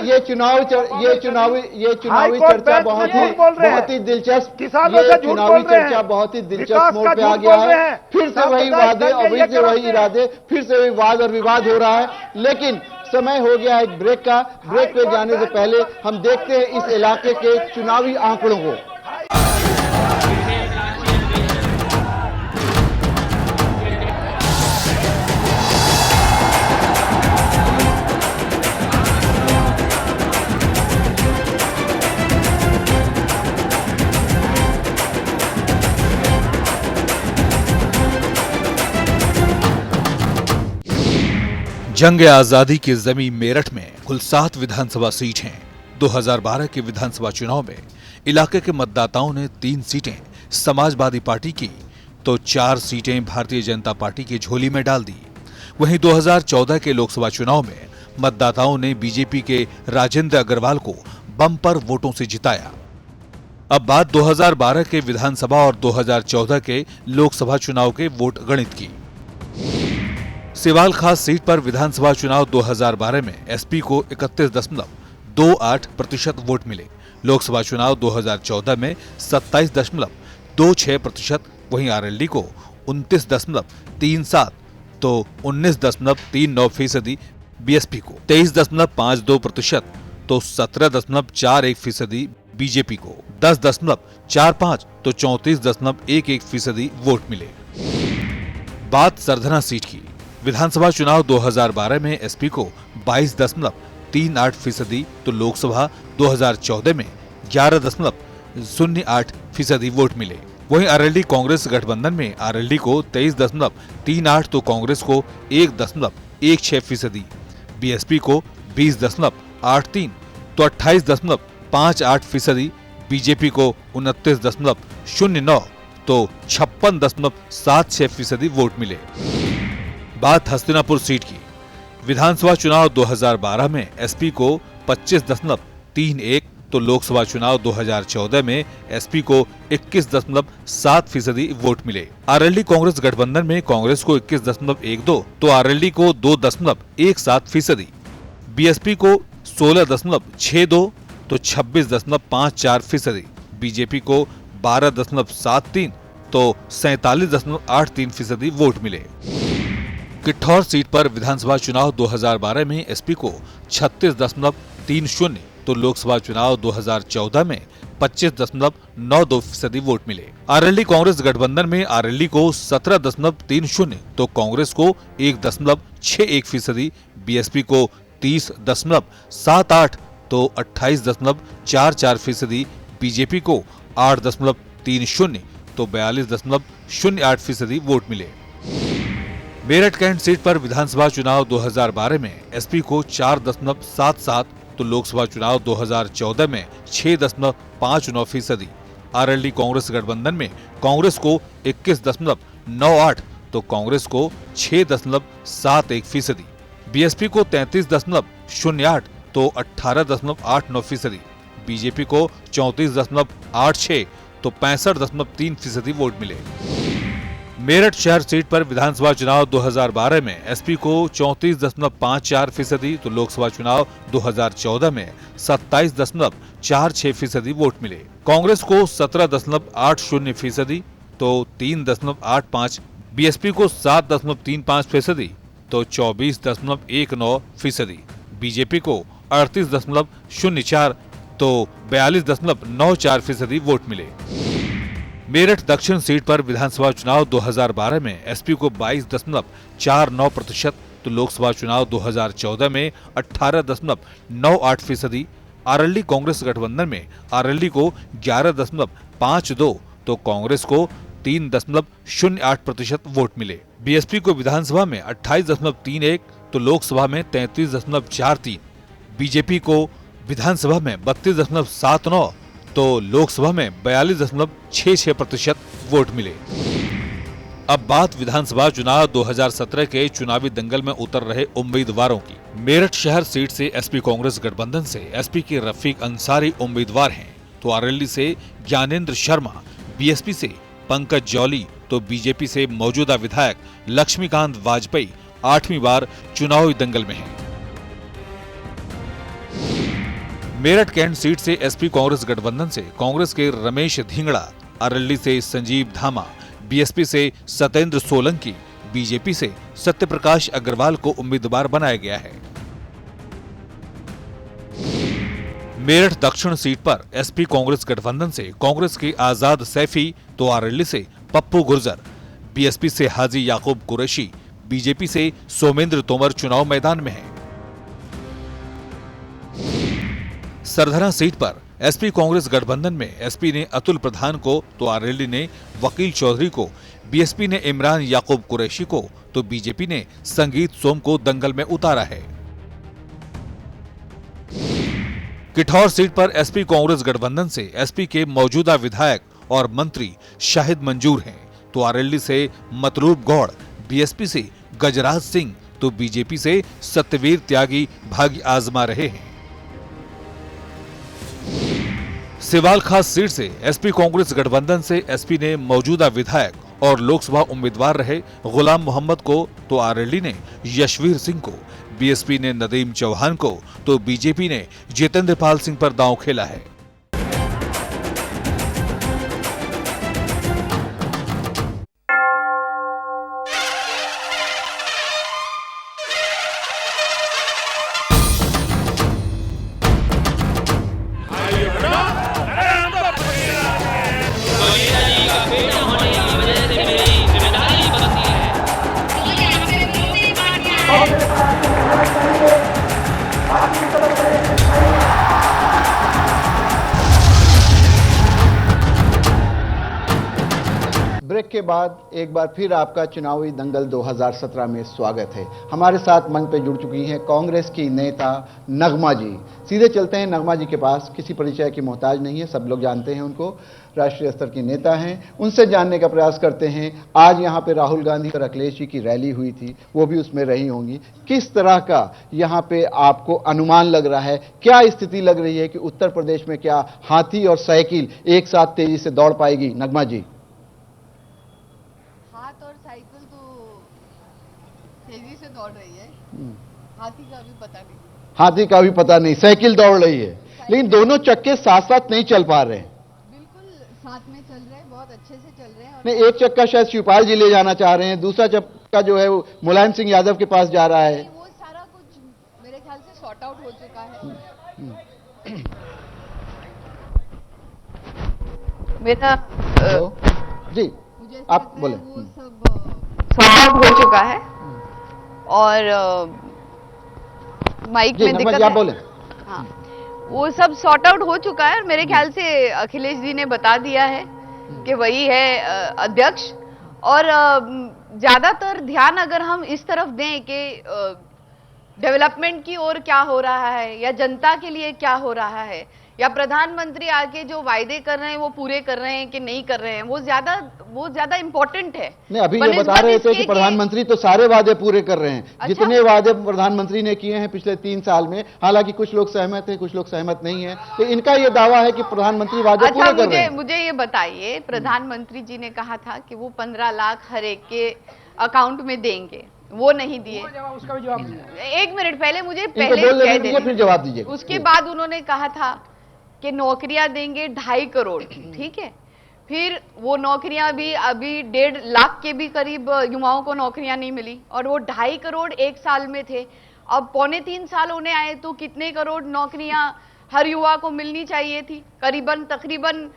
ये चुनावी कोर्ट चर्चा बेंच में झूठ बोल रहे हैं। बहुत ही दिलचस्प, किसानों से ये झूठ चुनावी बोल रहे हैं। चर्चा बहुत ही दिलचस्प विकास मोड़ का पे आ झूठ गया बोल रहे है। हैं। फिर से वही वादे और फिर से वही इरादे, फिर से वही वाद और विवाद हो रहा है। लेकिन समय हो गया है एक ब्रेक का। ब्रेक पे जाने से पहले हम देखते हैं इस इलाके के चुनावी आंकड़ों को। जंग आजादी की जमीन मेरठ में कुल 7 विधानसभा सीट हैं। 2012 के विधानसभा चुनाव में इलाके के मतदाताओं ने 3 सीटें समाजवादी पार्टी की तो 4 सीटें भारतीय जनता पार्टी की झोली में डाल दी। वहीं 2014 के लोकसभा चुनाव में मतदाताओं ने बीजेपी के राजेंद्र अग्रवाल को बम्पर वोटों से जिताया। अब बात 2012 के विधानसभा और 2014 के लोकसभा चुनाव के वोट गणित की। सिवाल खास सीट पर विधानसभा चुनाव 2012 में एसपी को 31.28% वोट मिले। लोकसभा चुनाव 2014 में 27.26%, वहीं आरएलडी को 29.37 तो 19.39% बीएसपी को, 23.52% तो 17.41% बीजेपी को, 10.45 तो 34.11% वोट मिले। बात सरधना सीट की। विधानसभा चुनाव 2012 में एसपी को 22.38% तो लोकसभा 2014 में 11.08% वोट मिले। वहीं आरएलडी कांग्रेस गठबंधन में आरएलडी को 23.38 तो कांग्रेस को 1.16%, बीएसपी को 20.83 तो 28.58%, बीजेपी को 29.09 तो 56.76% वोट मिले। बात हस्तिनापुर सीट की। विधानसभा चुनाव 2012 में एसपी को 25.31 तो लोकसभा चुनाव 2014 में एसपी को 21.7% वोट मिले। आरएलडी कांग्रेस गठबंधन में कांग्रेस को 21.12 तो आरएलडी को 2.17%, बीएसपी को 16.62 तो 26.54%, बीजेपी को 12.73 तो 47.83% वोट मिले। किठौर सीट पर विधानसभा चुनाव 2012 में एसपी को 36.30 तो लोकसभा चुनाव 2014 में 25.92% वोट मिले। आरएलडी कांग्रेस गठबंधन में आरएलडी को 17.30 तो कांग्रेस को 1.61%, बीएसपी को 30.78 तो 28.44%, बीजेपी को 8.30 तो 42.08% वोट मिले। मेरठ कैंट सीट पर विधानसभा चुनाव 2012 में एसपी को 4.77 तो लोकसभा चुनाव 2014 में 6.59%, आरएलडी कांग्रेस गठबंधन में कांग्रेस को 21.98 तो कांग्रेस को 6.71%, बीएसपी को 33.08 तो 18.89%, बीजेपी को 34.86 तो 65.3% वोट मिले। मेरठ शहर सीट पर विधानसभा चुनाव 2012 में एसपी को 34.54% तो लोकसभा चुनाव 2014 में 27.46% वोट मिले। कांग्रेस को 17.80% तो 3.85, बीएसपी को 7.35% तो 24.19%, बीजेपी को 38.04 तो 42.94% वोट मिले। मेरठ दक्षिण सीट पर विधानसभा चुनाव 2012 में एसपी को 22.49% तो लोकसभा चुनाव 2014 में 18.98%, आरएलडी कांग्रेस गठबंधन में आरएलडी को 11.52 तो कांग्रेस को 3.08% वोट मिले। बीएसपी को विधानसभा में 28.31 तो लोकसभा में 33.43, बीजेपी को विधानसभा में 32.79 तो लोकसभा में 42.66% वोट मिले। अब बात विधानसभा चुनाव 2017 के चुनावी दंगल में उतर रहे उम्मीदवारों की। मेरठ शहर सीट से एसपी कांग्रेस गठबंधन से एसपी के रफीक अंसारी उम्मीदवार हैं, तो आरएलडी से ज्ञानेंद्र शर्मा, बीएसपी से पंकज जौली तो बीजेपी से मौजूदा विधायक लक्ष्मीकांत वाजपेयी 8वीं बार चुनावी दंगल में हैं। मेरठ कैंट सीट से एसपी कांग्रेस गठबंधन से कांग्रेस के रमेश धिंगड़ा, आरएलडी से संजीव धामा, बीएसपी से सत्येंद्र सोलंकी, बीजेपी से सत्यप्रकाश अग्रवाल को उम्मीदवार बनाया गया है। मेरठ दक्षिण सीट पर एसपी कांग्रेस गठबंधन से कांग्रेस के आजाद सैफी तो आरएलडी से पप्पू गुर्जर, बीएसपी से हाजी याकूब कुरैशी, बीजेपी से सोमेंद्र तोमर चुनाव मैदान में हैं। सरधना सीट पर एसपी कांग्रेस गठबंधन में एसपी ने अतुल प्रधान को तो आरएलडी ने वकील चौधरी को, बीएसपी ने इमरान याकूब कुरैशी को तो बीजेपी ने संगीत सोम को दंगल में उतारा है। किठौर सीट पर एसपी कांग्रेस गठबंधन से एसपी के मौजूदा विधायक और मंत्री शाहिद मंजूर हैं, तो आरएलडी से मतलूब गौड़, बीएसपी से गजराज सिंह तो बीजेपी से सत्यवीर त्यागी भाग्य आजमा रहे हैं। सिवाल खास सीट से एसपी कांग्रेस गठबंधन से एसपी ने मौजूदा विधायक और लोकसभा उम्मीदवार रहे गुलाम मोहम्मद को तो आरएलडी ने यशवीर सिंह को, बीएसपी ने नदीम चौहान को तो बीजेपी ने जितेंद्र पाल सिंह पर दांव खेला है। ब्रेक के बाद एक बार फिर आपका चुनावी दंगल 2017 में स्वागत है। हमारे साथ मंच पे जुड़ चुकी हैं कांग्रेस की नेता नगमा जी। सीधे चलते हैं नगमा जी के पास, किसी परिचय की मोहताज नहीं है, सब लोग जानते हैं उनको, राष्ट्रीय स्तर की नेता हैं। उनसे जानने का प्रयास करते हैं। आज यहाँ पे राहुल गांधी और अखिलेश जी की रैली हुई थी, वो भी उसमें रही होंगी। किस तरह का यहाँ पे आपको अनुमान लग रहा है, क्या स्थिति लग रही है कि उत्तर प्रदेश में क्या हाथी और साइकिल एक साथ तेजी से दौड़ पाएगी? नगमा जी। साइकिल तो तेजी से दौड़ रही है, हाथी का भी पता नहीं। हाथी का भी पता नहीं, साइकिल दौड़ रही है, लेकिन दोनों चक्के साथ साथ नहीं चल पा रहे हैं। बिल्कुल साथ में चल रहे हैं, बहुत अच्छे से चल रहे हैं। नहीं, एक चक्का शायद शिवपाल जी ले जाना चाह रहे हैं, दूसरा चक्का जो है वो मुलायम सिंह यादव के पास जा रहा है। वो सारा कुछ मेरे ख्याल से सॉर्ट आउट हो चुका है। मेरा जी आप बोले। सॉर्ट आउट हो चुका है और माइक में दिक्कत है। बोले। हाँ, वो सब सॉर्ट आउट हो चुका है और मेरे ख्याल से अखिलेश जी ने बता दिया है कि वही है अध्यक्ष। और ज्यादातर ध्यान अगर हम इस तरफ दें कि डेवलपमेंट की ओर क्या हो रहा है या जनता के लिए क्या हो रहा है या प्रधानमंत्री आके जो वायदे कर रहे हैं वो पूरे कर रहे हैं कि नहीं कर रहे हैं, वो ज्यादा इंपॉर्टेंट है। नहीं, अभी ये बता रहे थे कि प्रधानमंत्री तो सारे वादे पूरे कर रहे हैं। अच्छा? जितने वादे प्रधानमंत्री ने किए हैं पिछले 3 साल में, हालांकि कुछ लोग सहमत हैं, कुछ लोग सहमत नहीं हैं, तो इनका ये दावा है कि प्रधानमंत्री वादे पूरे कर रहे हैं। मुझे ये बताइए, प्रधानमंत्री जी ने कहा था कि वो 15 लाख हर एक के अकाउंट में देंगे, वो नहीं दिए। उसका भी जवाब 1 मिनट पहले मुझे कह दीजिए, फिर जवाब दीजिए। उसके बाद उन्होंने कहा था कि नौकरियां देंगे 2.5 करोड़, ठीक है। फिर वो नौकरियां भी अभी 1.5 लाख के भी करीब युवाओं को नौकरियां नहीं मिली, और वो 2.5 करोड़ 1 साल में थे। अब 2.25 साल होने आए तो कितने करोड़ नौकरियां हर युवा को मिलनी चाहिए थी? तकरीबन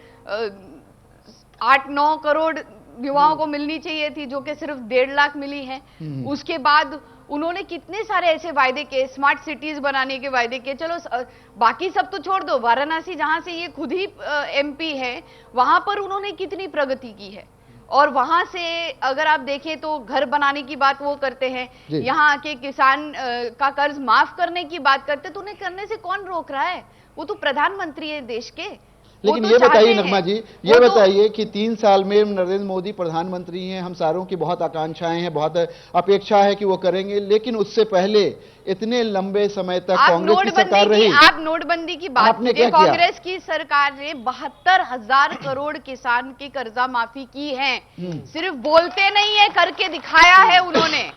8-9 करोड़ युवाओं को मिलनी चाहिए थी, जो कि सिर्फ 1.5 लाख मिली है। उसके बाद उन्होंने कितने सारे ऐसे वायदे किए, स्मार्ट सिटीज बनाने के वायदे किए। चलो बाकी सब तो छोड़ दो, वाराणसी जहां से ये खुद ही एमपी है, वहां पर उन्होंने कितनी प्रगति की है। और वहां से अगर आप देखें तो घर बनाने की बात वो करते हैं, यहाँ आके किसान का कर्ज माफ करने की बात करते, तो उन्हें करने से कौन रोक रहा है? वो तो प्रधानमंत्री है देश के। लेकिन ये बताइए नगमा जी, ये बताइए कि 3 साल में नरेंद्र मोदी प्रधानमंत्री हैं, हम सारों की बहुत आकांक्षाएं हैं, बहुत अपेक्षा है कि वो करेंगे, लेकिन उससे पहले इतने लंबे समय तक कांग्रेस की सरकार रही। आप नोटबंदी की बात कीजिए, कांग्रेस की सरकार ने 72,000 करोड़ किसान की कर्जा माफी की है। सिर्फ बोलते नहीं है, करके दिखाया है उन्होंने।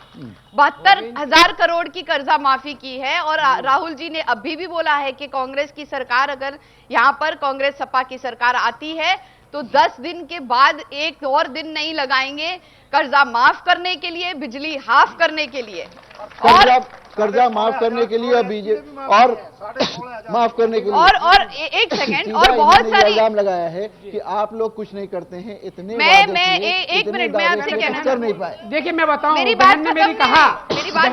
72,000 करोड़ की कर्जा माफी की है। और राहुल जी ने अभी भी बोला है कि कांग्रेस की सरकार, अगर यहाँ पर कांग्रेस सपा की सरकार आती है तो 10 दिन के बाद एक और दिन नहीं लगाएंगे कर्जा माफ करने के लिए, बिजली हाफ करने के लिए, कर्जा माफ करने के लिए, बीजेपी और माफ करने के लिए। और एक सेकंड, और बहुत सारी इल्जाम लगाया है कि आप लोग कुछ नहीं करते हैं, इतने मैं एक मिनट में आपसे कहना नहीं पाए। देखिए मैं बताऊं, मेरी बहन बात ने मेरी कहा, मेरी बात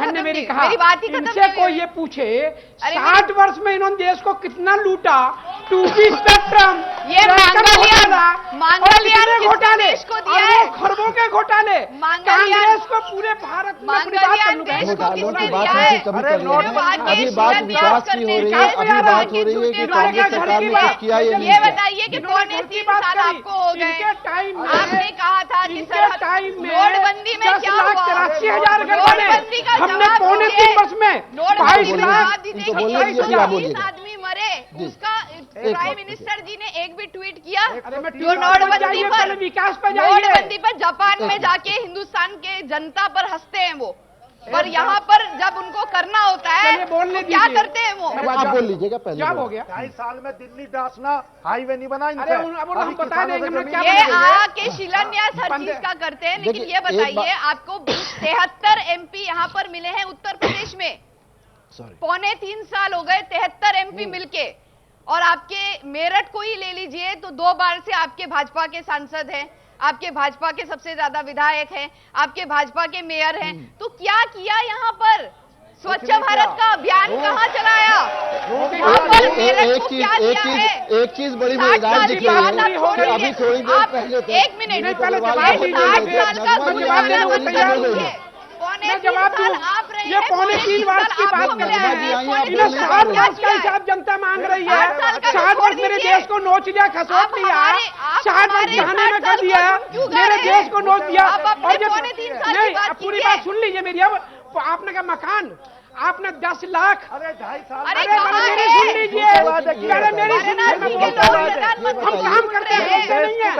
ही खत्म इनसे कोई ये पूछे 60 वर्ष में इन्होंने देश को कितना लूटा, 2G स्पेक्ट्रम, ये मांगलियान घोटाले को दिया है, खरबों के घोटाले, कांग्रेस को पूरे भारत में अपनी बात घोटालों की बात नहीं कभी कर रही है। अभी बात विकास की हो रही है, अभी बात हो रही है कि कांग्रेस सरकार ने कुछ किया या नहीं। ये बताइए कि 3.25 साल आपको हो गए, आपने कहा था कि नोटबंदी में क्या हुआ? 83,000 नोटबंदी का हमने 3.25 वर्ष में 22 लाख आदमी मरे, उसका प्राइम मिनिस्टर जी ने एक भी ट्वीट किया? जो नोटबंदी पर जापान में जाके हिंदुस्तान के जनता पर हंसते हैं वो, पर यहाँ पर जब उनको करना होता है तो क्या करते हैं वो? आप बोल लीजिएगा पहले। क्या हो गया? 2.5 साल में दिल्ली डासना हाईवे नहीं बना इनसे। हम बता देंगे ये आके शिलान्यास हर चीज का करते हैं। लेकिन ये बताइए, आपको 73 MP यहाँ पर मिले हैं उत्तर प्रदेश में, 3.25 साल हो गए 73 MP मिलके। और आपके मेरठ को ही ले लीजिए तो 2 बार से आपके भाजपा के सांसद हैं, आपके भाजपा के सबसे ज्यादा विधायक हैं, आपके भाजपा के मेयर हैं। तो क्या किया यहाँ पर? स्वच्छ भारत का अभियान कहाँ चलाया? यहाँ पर मेरठ को क्या किया है? एक चीज बड़ी मजेदार दिख रही है, अभी थोड़ी देर पहले 1 मिनट, 8 साल का गुजारा बताइए। जवाब दूं, ये 3.25 वर्ष की बात कर रहे हैं, 60 वर्ष का हिसाब जनता मांग रही है। 60 वर्ष मेरे देश को नोच दिया, खसोट दिया, 60 वर्ष खाने में कर दिया, मेरे देश को नोच दिया। और जब नहीं, अब पूरी बात सुन लीजिए मेरी। अब आपने कहा मकान, आपने 10 लाख, अरे 2.5 साल, अरे मेरी सुन लीजिए, मेरी हम काम करते हैं, नहीं है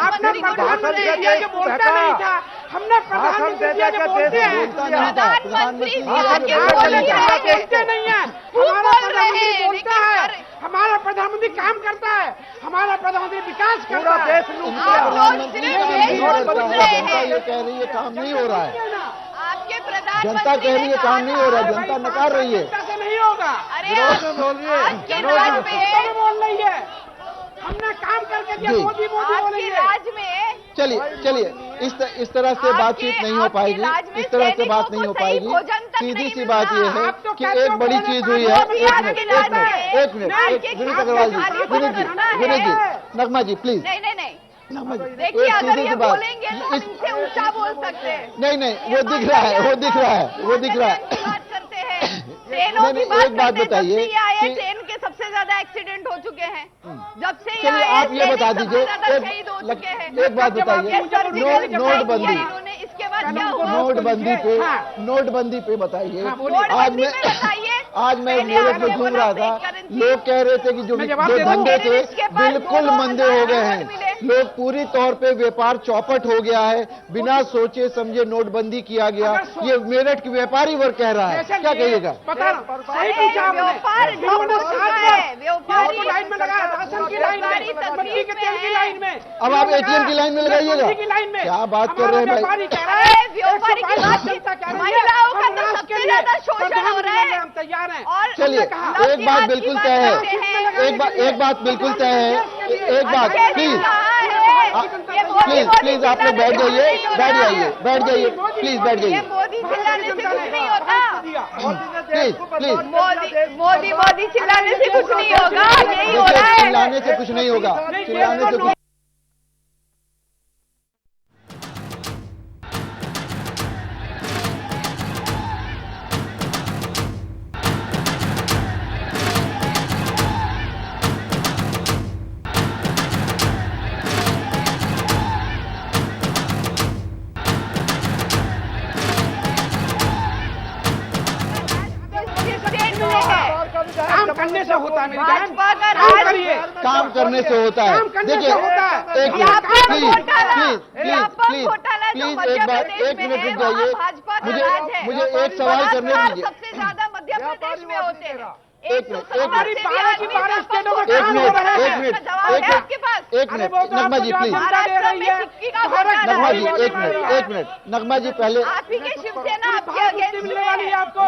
आपने प्रधानमंत्री दिया जो बोलता नहीं था, हमने प्रधानमंत्री दिया जो बोलते हैं, प्रधानमंत्री बोलते नहीं है। हमारा प्रधानमंत्री बोलता है, हमारा प्रधानमंत्री काम करता है, हमारा प्रधानमंत्री विकास करता है। ये कह रही है काम नहीं हो रहा है, आपके प्रधानमंत्री जनता कह रही है काम नहीं हो रहा है, जनता नकार रही है। से नहीं होगा। अरे आपके राज में बोल रही है, हमने काम करके दिया, मोदी बोल रही है। राज में चलिए इस तरह से बातचीत नहीं हो पाएगी, इस तरह से बात नहीं हो पाएगी। सीधी सी बात यह है कि एक बड़ी चीज हुई है। एक मिनट विनीत अग्रवाल जी, विनीत जी, नगमा जी प्लीज। नहीं देखिए, अगर ये बोलेंगे तो इससे ऊंचा बोल सकते हैं। नहीं वो दिख रहा है, वो दिख रहा है। बात करते हैं, ट्रेनों की बात एक बात बताइए ट्रेन के ज्यादा एक्सीडेंट हो चुके हैं, जब से चलिए आप ये बता दीजिए, शहीद हो चुके हैं। एक बात बताइए, नोटबंदी, इसके बाद क्या हुआ? नोटबंदी पे बताइए। बताइए। आज मैं मेरठ में घूम रहा था, लोग कह रहे थे कि जो धंधे थे बिल्कुल मंदे हो गए हैं, लोग पूरी तौर पे व्यापार चौपट हो गया है, बिना सोचे समझे नोटबंदी किया गया। ये मेरठ के व्यापारी वर्ग कह रहा है, क्या कहिएगा? अब आप एटीएम की लाइन में लगाइएगा, क्या बात कर रहे हैं भाई? चलिए एक बात बिल्कुल तय है, एक बात बिल्कुल तय है, एक बात प्लीज आप लोग बैठ जाइए, प्लीज बैठ जाइए, मोदी चिल्लाने से कुछ नहीं होगा, यही हो रहा है। चिल्लाने से कुछ नहीं होगा, चिल्लाने से कुछ काम करने से होता है, भाजपा का राज काम करने से होता है। देखिए एक मिनट प्लीज एक मिनट रुक जाइए, मुझे एक सवाल करने दीजिए। सबसे ज्यादा मध्य प्रदेश में होते हैं। एक मिनट नगमा जी प्लीज, नगमा जी पहले आपकी शिवसेना आपके अगेंस्ट में आपको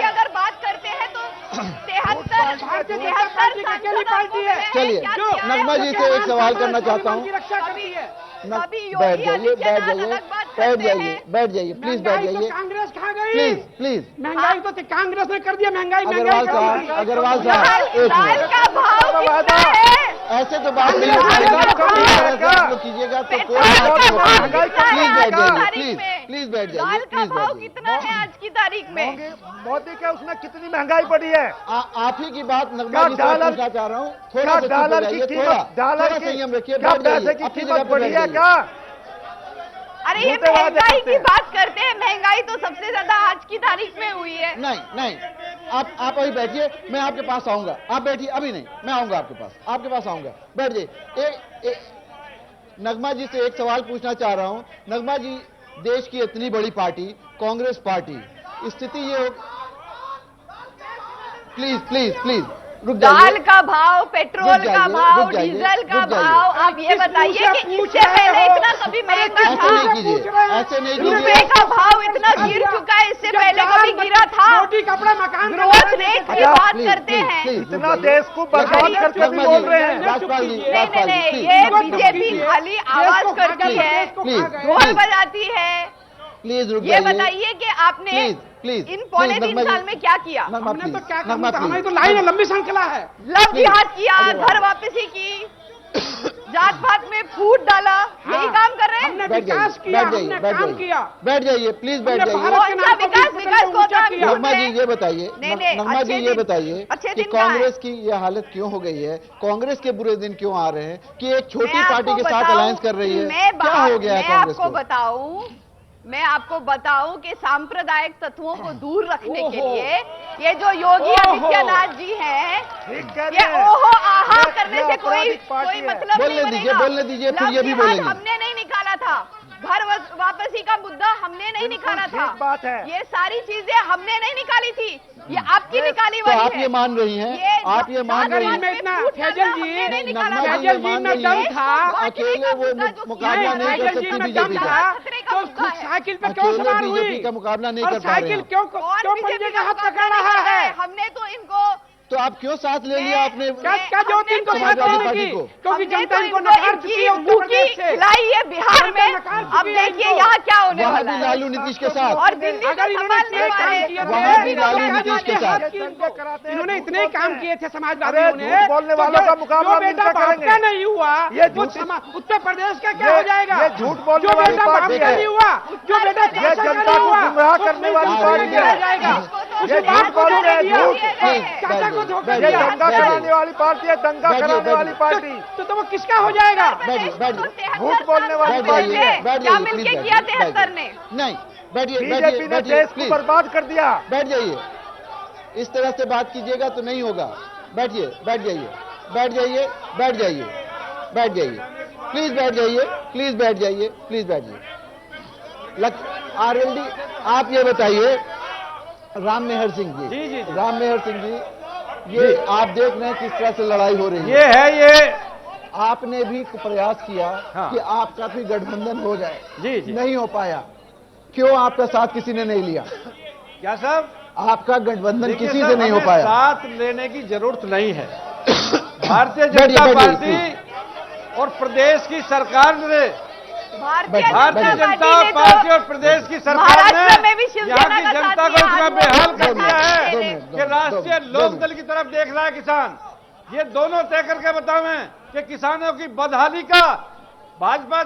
अगर बात करते हैं तो 73 पार्टी है। चलिए नगमा जी से एक सवाल करना चाहता हूँ, बैठ जाइए प्लीज, बैठ जाइए। कांग्रेस खा गई, प्लीज महंगाई तो कांग्रेस ने कर दिया, महंगाई अग्रवाल साहब एक मिनट, का भाव कितना है? ऐसे तो बात नहीं हो पाएगा, कीजिएगा तो प्लीज बैठ जाइए, का भाव कितना है आज की तारीख में? मोदी के उसमें कितनी महंगाई बढ़ी है? आप ही की बात नगमा जी से पूछना चाह रहा हूँ, थोड़ा डॉलर की कीमत, डॉलर की संयम रखिए, पैसे की कीमत बढ़ी है क्या? अरे ये महंगाई की बात करते हैं, महंगाई तो सबसे ज्यादा आज की तारीख में हुई है। नहीं आप अभी बैठिए, मैं आपके पास आऊंगा, आप बैठिए, अभी नहीं, मैं आऊंगा आपके पास आऊंगा, बैठ जाइए। नगमा जी से एक सवाल पूछना चाह रहा हूं। नगमा जी, देश की इतनी बड़ी पार्टी कांग्रेस पार्टी, स्थिति ये हो, प्लीज रुक जाइए। दाल का भाव, पेट्रोल का भाव, डीजल का भाव, आप ये बताइए कि इससे पहले इतना कभी महंगा था? ऐसे नहीं रुपए का भाव इतना गिर चुका है, इससे पहले कभी गिरा था? रोटी कपड़ा मकान, ग्रोथ रेट की बात करते हैं। इतना देश को बर्बाद करके भी बोल रहे हैं। नहीं, ये बीजेपी खाली आवाज करती है, ढोल बजाती है। प्लीज रुक ये बताइए कि आपने इन पौने 3 साल में क्या किया? हमने तो क्या करना था, हमारी तो लाइन लंबी श्रृंखला है। लव जिहाद किया, घर वापसी की, जात पात में फूट डाला, यही काम कर रहे हैं। हमने विकास किया, हमने काम किया। बैठ जाइए प्लीज, बैठ जाइए। विकास को नगमा जी ये बताइए, नगमा जी ये बताइए कि कांग्रेस की ये हालत क्यों हो गई है? कांग्रेस के बुरे दिन क्यों आ रहे हैं कि एक छोटी पार्टी के साथ अलायंस कर रही है? क्या हो गया है कांग्रेस को? मैं आपको बताऊं कि सांप्रदायिक तत्वों को दूर रखने के लिए ये जो योगी आदित्यनाथ जी हैं, ये ओहो आहा करने से कोई मतलब नहीं बनेगा। बोलने दीजिए फिर ये भी बोलेंगे। हमने नहीं निकाला था, घर वापसी का मुद्दा हमने नहीं निकाला था, बात है। ये सारी चीजें हमने नहीं निकाली थी, ये आपकी निकाली तो हुई आप है। ये मान रही हैं, आप ये मान रही हैं? फैजल जी में दम था, अकेले वो मुकाबला नहीं कर सकती बीजेपी का, तो साइकिल पे क्यों सवार हुई? बीजेपी का मुकाबला नहीं कर पा रहे साइकिल हैं। क्यों पंजे का हाथ पकड़ रहा है? हमने तो इनको, तो आप क्यों साथ ले लिया आपने क्या जो तीन को साथ समाजवादी लेने पार्टी की? को? क्योंकि जनता इनको नकार चुकी है उत्तर प्रदेश से। लाई है बिहार में, अब देखिए यहाँ क्या होने वहाँ वाला भी है। लालू नीतीश के साथ, और दिल्ली को संभालने वाले, वहाँ भी लालू नीतीश के साथ। इन्होंने इतने काम किए थे समाजवादियों ने, बोलने वालों का मुकाबला बेटा बाप का नहीं हुआ, ये उत्तर प्रदेश का क्या हो जाएगा? ये झूठ बोलने जो वाली बेटा बाप पार्टी का है, नहीं हुआ, जो बेटा ये जनता को गुमराह करने वाली पार्टी है। उस ये बाप झूठ को बोलते धोखा हैं, दिया, झूठ। चाचा को धोखा ये दिया। दंगा कराने वाली पार्टी है, दंगा कराने वाली पार्टी। तो वो किसका हो जाएगा? झूठ बोलने वाली पार्टी है। क्या मिलके किया 73 ने? नहीं, बैठिए, बीजेपी ने देश को बर्बाद कर दिया। बैठ जाइए। इस तरह से बात कीजिएगा तो नहीं होगा। बैठिए, बैठ जाइए, बैठ जाइए, बैठ जाइए, बैठ जाइए, प्लीज बैठ जाइए, प्लीज बैठ जाइए, प्लीज बैठ जाइए। आरएलडी, आप ये बताइए, राम मेहर सिंह जी, राम मेहर सिंह जी, ये आप देख रहे हैं किस तरह से लड़ाई हो रही है। ये आपने भी प्रयास किया कि आपका भी गठबंधन हो जाए, जी। नहीं हो पाया। क्यों आपका साथ किसी ने नहीं लिया? क्या साहब? आपका गठबंधन किसी से नहीं हो पाया। साथ लेने की जरूरत नहीं है। भारतीय जनता पार्टी और प्रदेश की सरकार ने, भारतीय जनता पार्टी और प्रदेश की सरकार ने यहाँ की जनता को इतना बेहाल कर दिया है कि राष्ट्रीय लोकदल की तरफ देख रहा है किसान। ये दोनों तय करके बतावें कि किसानों की बदहाली का भाजपा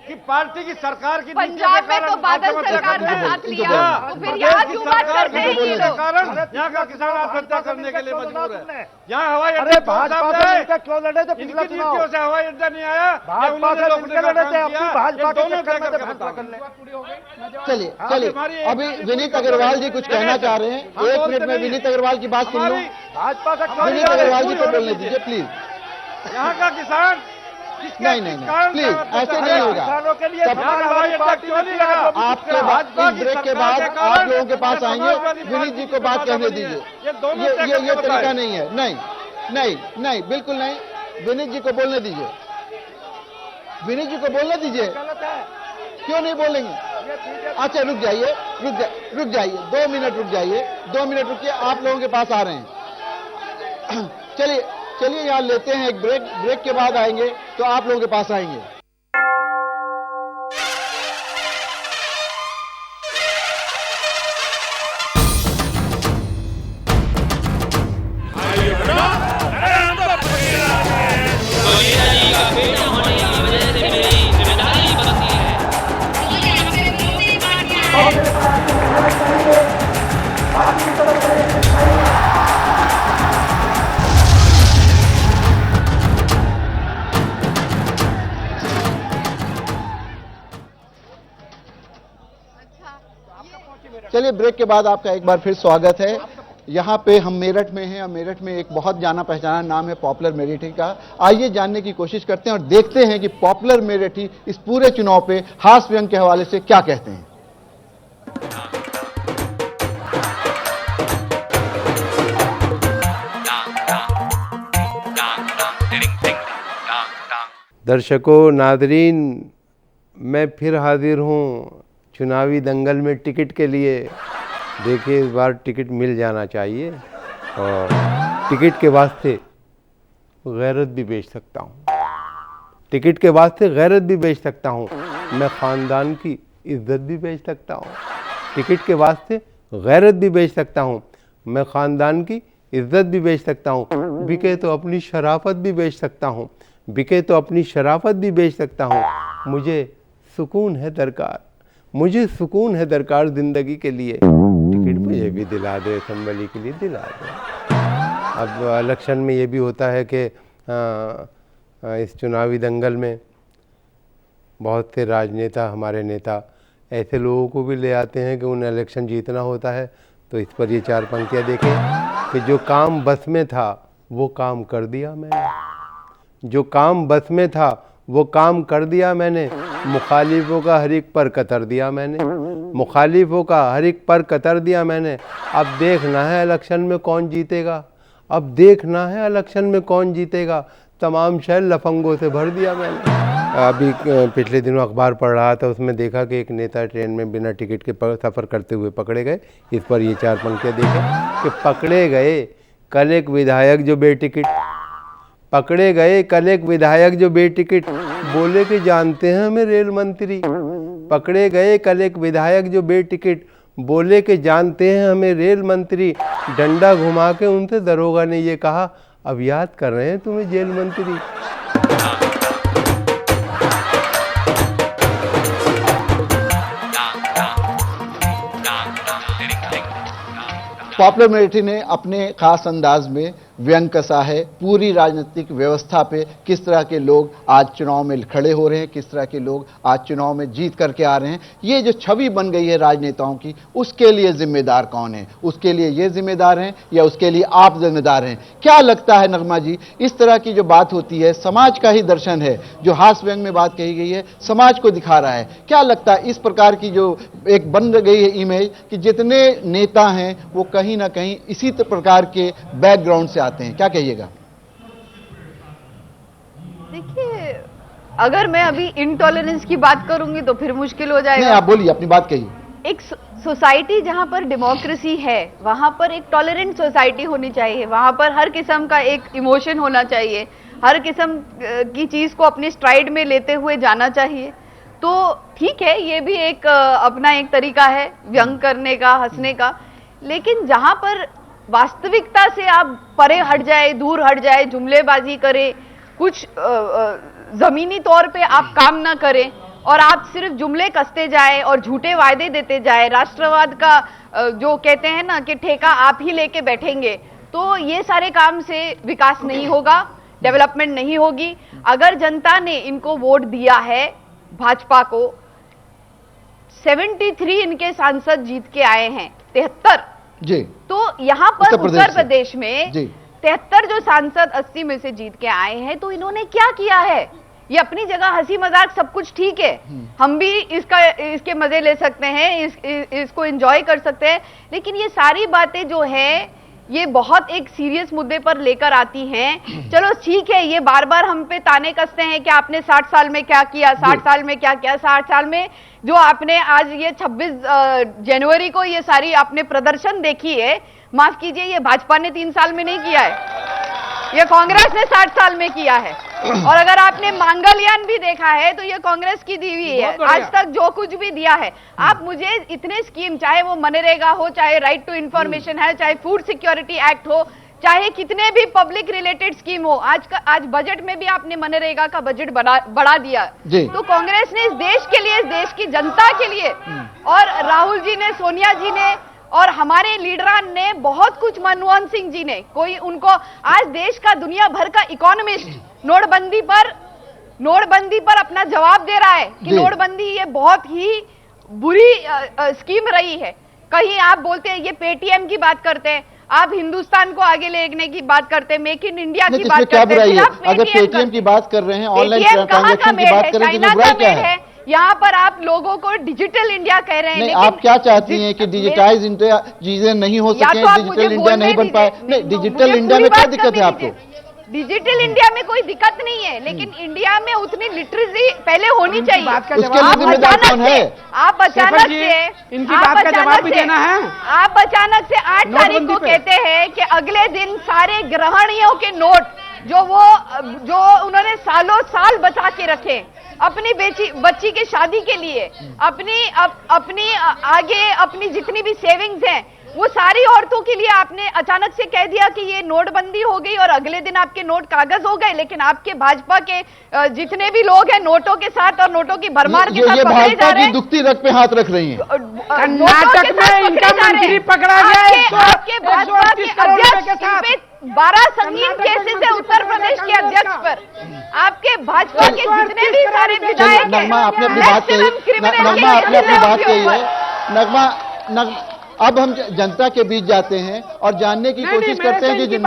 की पार्टी की सरकार की पंजाब में तो बादल सरकार का साथ लिया, तो फिर यहाँ क्यों बात करते हैं ये लोग? यहाँ का किसान आत्महत्या करने के लिए मजबूर है। यहाँ हवाई अरे अड्डा भाजपा से मिलकर क्यों लड़े थे? पिछला इनकी चुनाव नीतियों से हवाई अड्डा नहीं आया, भाजपा से मिलकर लड़े थे, अपनी भाजपा के चक्कर में फैसला कर ले। चलिए चलिए, अभी विनीत अग्रवाल जी कुछ कहना चाह रहे हैं। 1 मिनट में विनीत अग्रवाल की बात सुन लो। भाजपा से विनीत अग्रवाल जी को बोलने दीजिए प्लीज। यहाँ का किसान नहीं, प्लीज ऐसे नहीं होगा। किसानों के लिए आपके बाद इस ब्रेक के बाद आप लोगों के पास आएंगे। विनीत जी को बात कहने दीजिए। ये तरीका नहीं है। नहीं नहीं नहीं, बिल्कुल नहीं। विनीत जी को बोलने दीजिए, विनीत जी को बोलने दीजिए। क्यों नहीं बोलेंगे? अच्छा रुक जाइए, रुक जाइए, 2 मिनट रुक जाइए, 2 मिनट रुकिए। आप लोगों के पास आ रहे हैं। चलिए चलिए, यहाँ लेते हैं एक ब्रेक। ब्रेक के बाद आएंगे तो आप लोगों के पास आएंगे। चलिए, ब्रेक के बाद आपका एक बार फिर स्वागत है। यहाँ पे हम मेरठ में हैं और मेरठ में एक बहुत जाना पहचाना नाम है पॉपुलर मेरिठी का। आइए जानने की कोशिश करते हैं और देखते हैं कि पॉपुलर मेरिठी इस पूरे चुनाव पे हास्य व्यंग के हवाले से क्या कहते हैं। दर्शकों, नादरीन, मैं फिर हाजिर हूँ चुनावी दंगल में टिकट के लिए। देखिए, इस बार टिकट मिल जाना चाहिए और टिकट के वास्ते गैरत भी बेच सकता हूँ। टिकट के वास्ते गैरत भी बेच सकता हूँ। मैं ख़ानदान की इज्जत भी बेच सकता हूँ। टिकट के वास्ते गैरत भी बेच सकता हूँ। मैं ख़ानदान की इज्जत भी बेच सकता हूँ। बिके तो अपनी शराफत भी बेच सकता हूँ। बिके तो अपनी शराफत भी बेच सकता हूँ। मुझे सुकून है दरकार, मुझे सुकून है दरकार ज़िंदगी के लिए। टिकट मुझे भी दिला दो, असम्बली के लिए दिला दो। अब इलेक्शन में ये भी होता है कि इस चुनावी दंगल में बहुत से राजनेता, हमारे नेता, ऐसे लोगों को भी ले आते हैं कि उन्हें इलेक्शन जीतना होता है। तो इस पर ये 4 पंक्तियाँ देखें कि जो काम बस में था वो काम कर दिया मैंने, जो काम बस में था वो काम कर दिया मैंने। मुखालिफों का हर एक पर कतर दिया मैंने, मुखालिफों का हर एक पर कतर दिया मैंने। अब देखना है इलेक्शन में कौन जीतेगा, अब देखना है इलेक्शन में कौन जीतेगा। तमाम शहर लफंगों से भर दिया मैंने। अभी पिछले दिनों अखबार पढ़ रहा था, उसमें देखा कि एक नेता ट्रेन में बिना टिकट के सफ़र करते हुए पकड़े गए। इस पर ये 4 पंक्तियाँ देखें कि पकड़े गए कल एक विधायक जो बेटिकट, पकड़े गए कल एक विधायक जो बेटिकट, बोले कि जानते हैं हमें रेल मंत्री। पकड़े गए कल एक विधायक जो बेटिकट, बोले कि जानते हैं हमें रेल मंत्री। डंडा घुमा के उनसे दरोगा ने ये कहा, अब याद कर रहे हैं तुम्हें जेल मंत्री। पॉपुलर मेरिटी ने अपने खास अंदाज में व्यंग कसा है पूरी राजनीतिक व्यवस्था पे, किस तरह के लोग आज चुनाव में खड़े हो रहे हैं, किस तरह के लोग आज चुनाव में जीत करके आ रहे हैं। ये जो छवि बन गई है राजनेताओं की, उसके लिए जिम्मेदार कौन है? उसके लिए ये जिम्मेदार हैं या उसके लिए आप जिम्मेदार हैं? क्या लगता है नगमा जी, इस तरह की जो बात होती है समाज का ही दर्शन है, जो हास्य व्यंग में बात कही गई है समाज को दिखा रहा है, क्या लगता है इस प्रकार की जो एक बन गई है इमेज कि जितने नेता हैं वो कहीं ना कहीं इसी प्रकार के बैकग्राउंड से आते हैं, क्या कहिएगा? देखिए, अगर मैं अभी इनटॉलरेंस की बात करूंगी तो फिर मुश्किल हो जाएगा। नहीं, आप बोलिए, अपनी बात कहिए। एक सोसाइटी जहां पर डेमोक्रेसी है वहां पर एक टॉलरेंट सोसाइटी होनी चाहिए, वहां पर हर किस्म का एक इमोशन होना चाहिए, हर किस्म की चीज को अपनी स्ट्राइड में लेते हुए जाना चाहिए। तो ठीक है, ये भी एक अपना एक तरीका है व्यंग करने का, हंसने का, लेकिन जहां पर वास्तविकता से आप परे हट जाए, दूर हट जाए, जुमलेबाजी करे, कुछ जमीनी तौर पे आप काम ना करें और आप सिर्फ जुमले कसते जाए और झूठे वायदे देते जाए, राष्ट्रवाद का जो कहते हैं ना कि ठेका आप ही लेके बैठेंगे, तो ये सारे काम से विकास नहीं होगा, डेवलपमेंट नहीं होगी। अगर जनता ने इनको वोट दिया है भाजपा को, 73 इनके सांसद जीत के आए हैं, 73 जी, तो यहाँ पर उत्तर प्रदेश में 73 जो सांसद 80 में से जीत के आए हैं, तो इन्होंने क्या किया है? ये अपनी जगह हंसी मजाक सब कुछ ठीक है, हम भी इसके मजे ले सकते हैं, इसको एंजॉय कर सकते हैं, लेकिन ये सारी बातें जो है ये बहुत एक सीरियस मुद्दे पर लेकर आती हैं। चलो ठीक है, ये बार बार हम पे ताने कसते हैं कि आपने 60 साल में क्या किया, 60 साल में क्या किया, 60 साल में जो आपने आज ये 26 जनवरी को ये सारी आपने प्रदर्शन देखी है, माफ कीजिए, ये भाजपा ने 3 साल में नहीं किया है, ये कांग्रेस ने 60 साल में किया है। और अगर आपने मंगलयान भी देखा है तो ये कांग्रेस की दी हुई है। आज तक जो कुछ भी दिया है, आप मुझे इतने स्कीम, चाहे वो मनरेगा हो, चाहे राइट टू इंफॉर्मेशन है, चाहे फूड सिक्योरिटी एक्ट हो, चाहे कितने भी पब्लिक रिलेटेड स्कीम हो, आज बजट में भी आपने मनरेगा का बजट बढ़ा दिया। तो कांग्रेस ने इस देश के लिए, इस देश की जनता के लिए, और राहुल जी ने, सोनिया जी ने और हमारे लीडरान ने बहुत कुछ, मनमोहन सिंह जी ने, कोई उनको आज देश का दुनिया भर का इकोनॉमिस्ट नोटबंदी पर अपना जवाब दे रहा है कि नोटबंदी ये बहुत ही बुरी स्कीम रही है। कहीं आप बोलते हैं, ये पेटीएम की बात करते हैं, आप हिंदुस्तान को आगे लेने की बात करते हैं, मेक इन इंडिया की बात करते हैं, अगर पेटीएम की बात कर रहे हैं, ऑनलाइन ट्रांजैक्शन की बात करें तो बुरा क्या है? यहाँ पर आप लोगों को डिजिटल इंडिया कह रहे हैं, नहीं, आप क्या चाहती हैं कि डिजिटाइज इंडिया चीजें नहीं हो सके, डिजिटल इंडिया नहीं बन पाए? नहीं, डिजिटल इंडिया में क्या दिक्कत है आपको? डिजिटल इंडिया में कोई दिक्कत नहीं है, लेकिन इंडिया में उतनी लिटरेसी पहले होनी चाहिए। उसके लिए जिम्मेदार कौन है? आप अचानक से इनकी बात का जवाब भी देना है। आप अचानक से 8 तारीख को कहते हैं कि अगले दिन सारे ग्रहणियों के नोट जो उन्होंने सालों साल बचा के रखे अपनी बच्ची के शादी के लिए, अपनी आगे अपनी जितनी भी सेविंग्स हैं, वो सारी औरतों के लिए आपने अचानक से कह दिया कि ये नोटबंदी हो गई और अगले दिन आपके नोट कागज हो गए। लेकिन आपके भाजपा के जितने भी लोग हैं नोटों के साथ और नोटों की भरमार के साथ पकड़े जा रहे हैं। दुखती रथ पे हाथ रख रही हैं। कर्नाटक में इनका मंत्री पकड़ा गया आपके भाजपा के अध्यक्ष 12 संगीन केसेस है उत्तर प्रदेश के अध्यक्ष पर। आपके भाजपा के जितने भी सारे विधायक हैं, नगमा आपने अपनी बात कही है, नगमा अब हम जनता के बीच जाते हैं और जानने की कोशिश करते हैं कि जो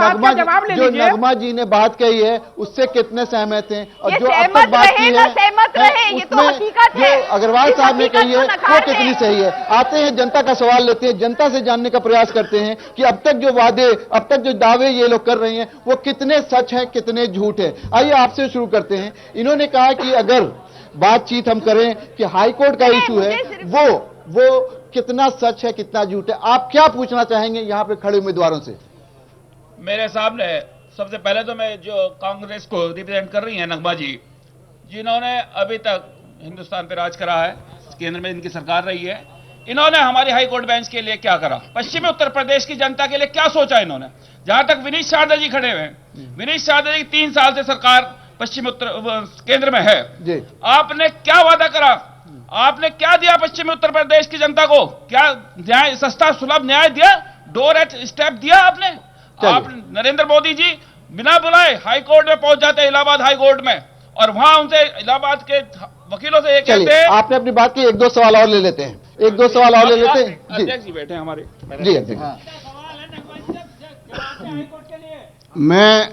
नगमा जी ने बात कही है उससे कितने सहमत हैं और जो अब तक बात की है उसमें जो अग्रवाल साहब ने कही है वो कितनी सही है। आते हैं जनता का सवाल लेते हैं, जनता से जानने का प्रयास करते हैं कि अब तक जो वादे, अब तक जो दावे ये लोग कर रहे हैं वो कितने सच है, कितने झूठ है। आइए आपसे शुरू करते हैं। इन्होंने कहा कि अगर बातचीत हम करें कि हाईकोर्ट का इशू है वो कितना सच है, कितना झूठ है, आप क्या पूछना चाहेंगे यहाँ पे खड़े उम्मीदवारों से? मेरे सामने सबसे पहले तो मैं जो कांग्रेस को रिप्रेजेंट कर रही हैं नगमा जी, जिन्होंने अभी तक हिंदुस्तान पे राज करा है, केंद्र में इनकी सरकार रही है, इन्होंने हमारी हाई कोर्ट बेंच के लिए क्या करा, पश्चिमी उत्तर प्रदेश की जनता के लिए क्या सोचा इन्होंने। जहां तक विनीत शारदा जी खड़े हुए हैं, विनीत शारदा जी 3 साल से सरकार पश्चिम उत्तर केंद्र में है, आपने क्या वादा करा, आपने क्या दिया पश्चिमी उत्तर प्रदेश की जनता को? क्या न्याय, सस्ता सुलभ न्याय दिया? डोर स्टेप दिया आपने? आप नरेंद्र मोदी जी बिना बुलाए हाई कोर्ट में पहुंच जाते, इलाहाबाद हाई कोर्ट में, और वहां उनसे इलाहाबाद के वकीलों से ये कहते हैं। आपने अपनी बात की, एक दो सवाल और ले लेते हैं, एक दो सवाल और ले लेते हैं। अध्यक्ष जी बैठे हैं हमारे। जी अध्यक्ष। मैं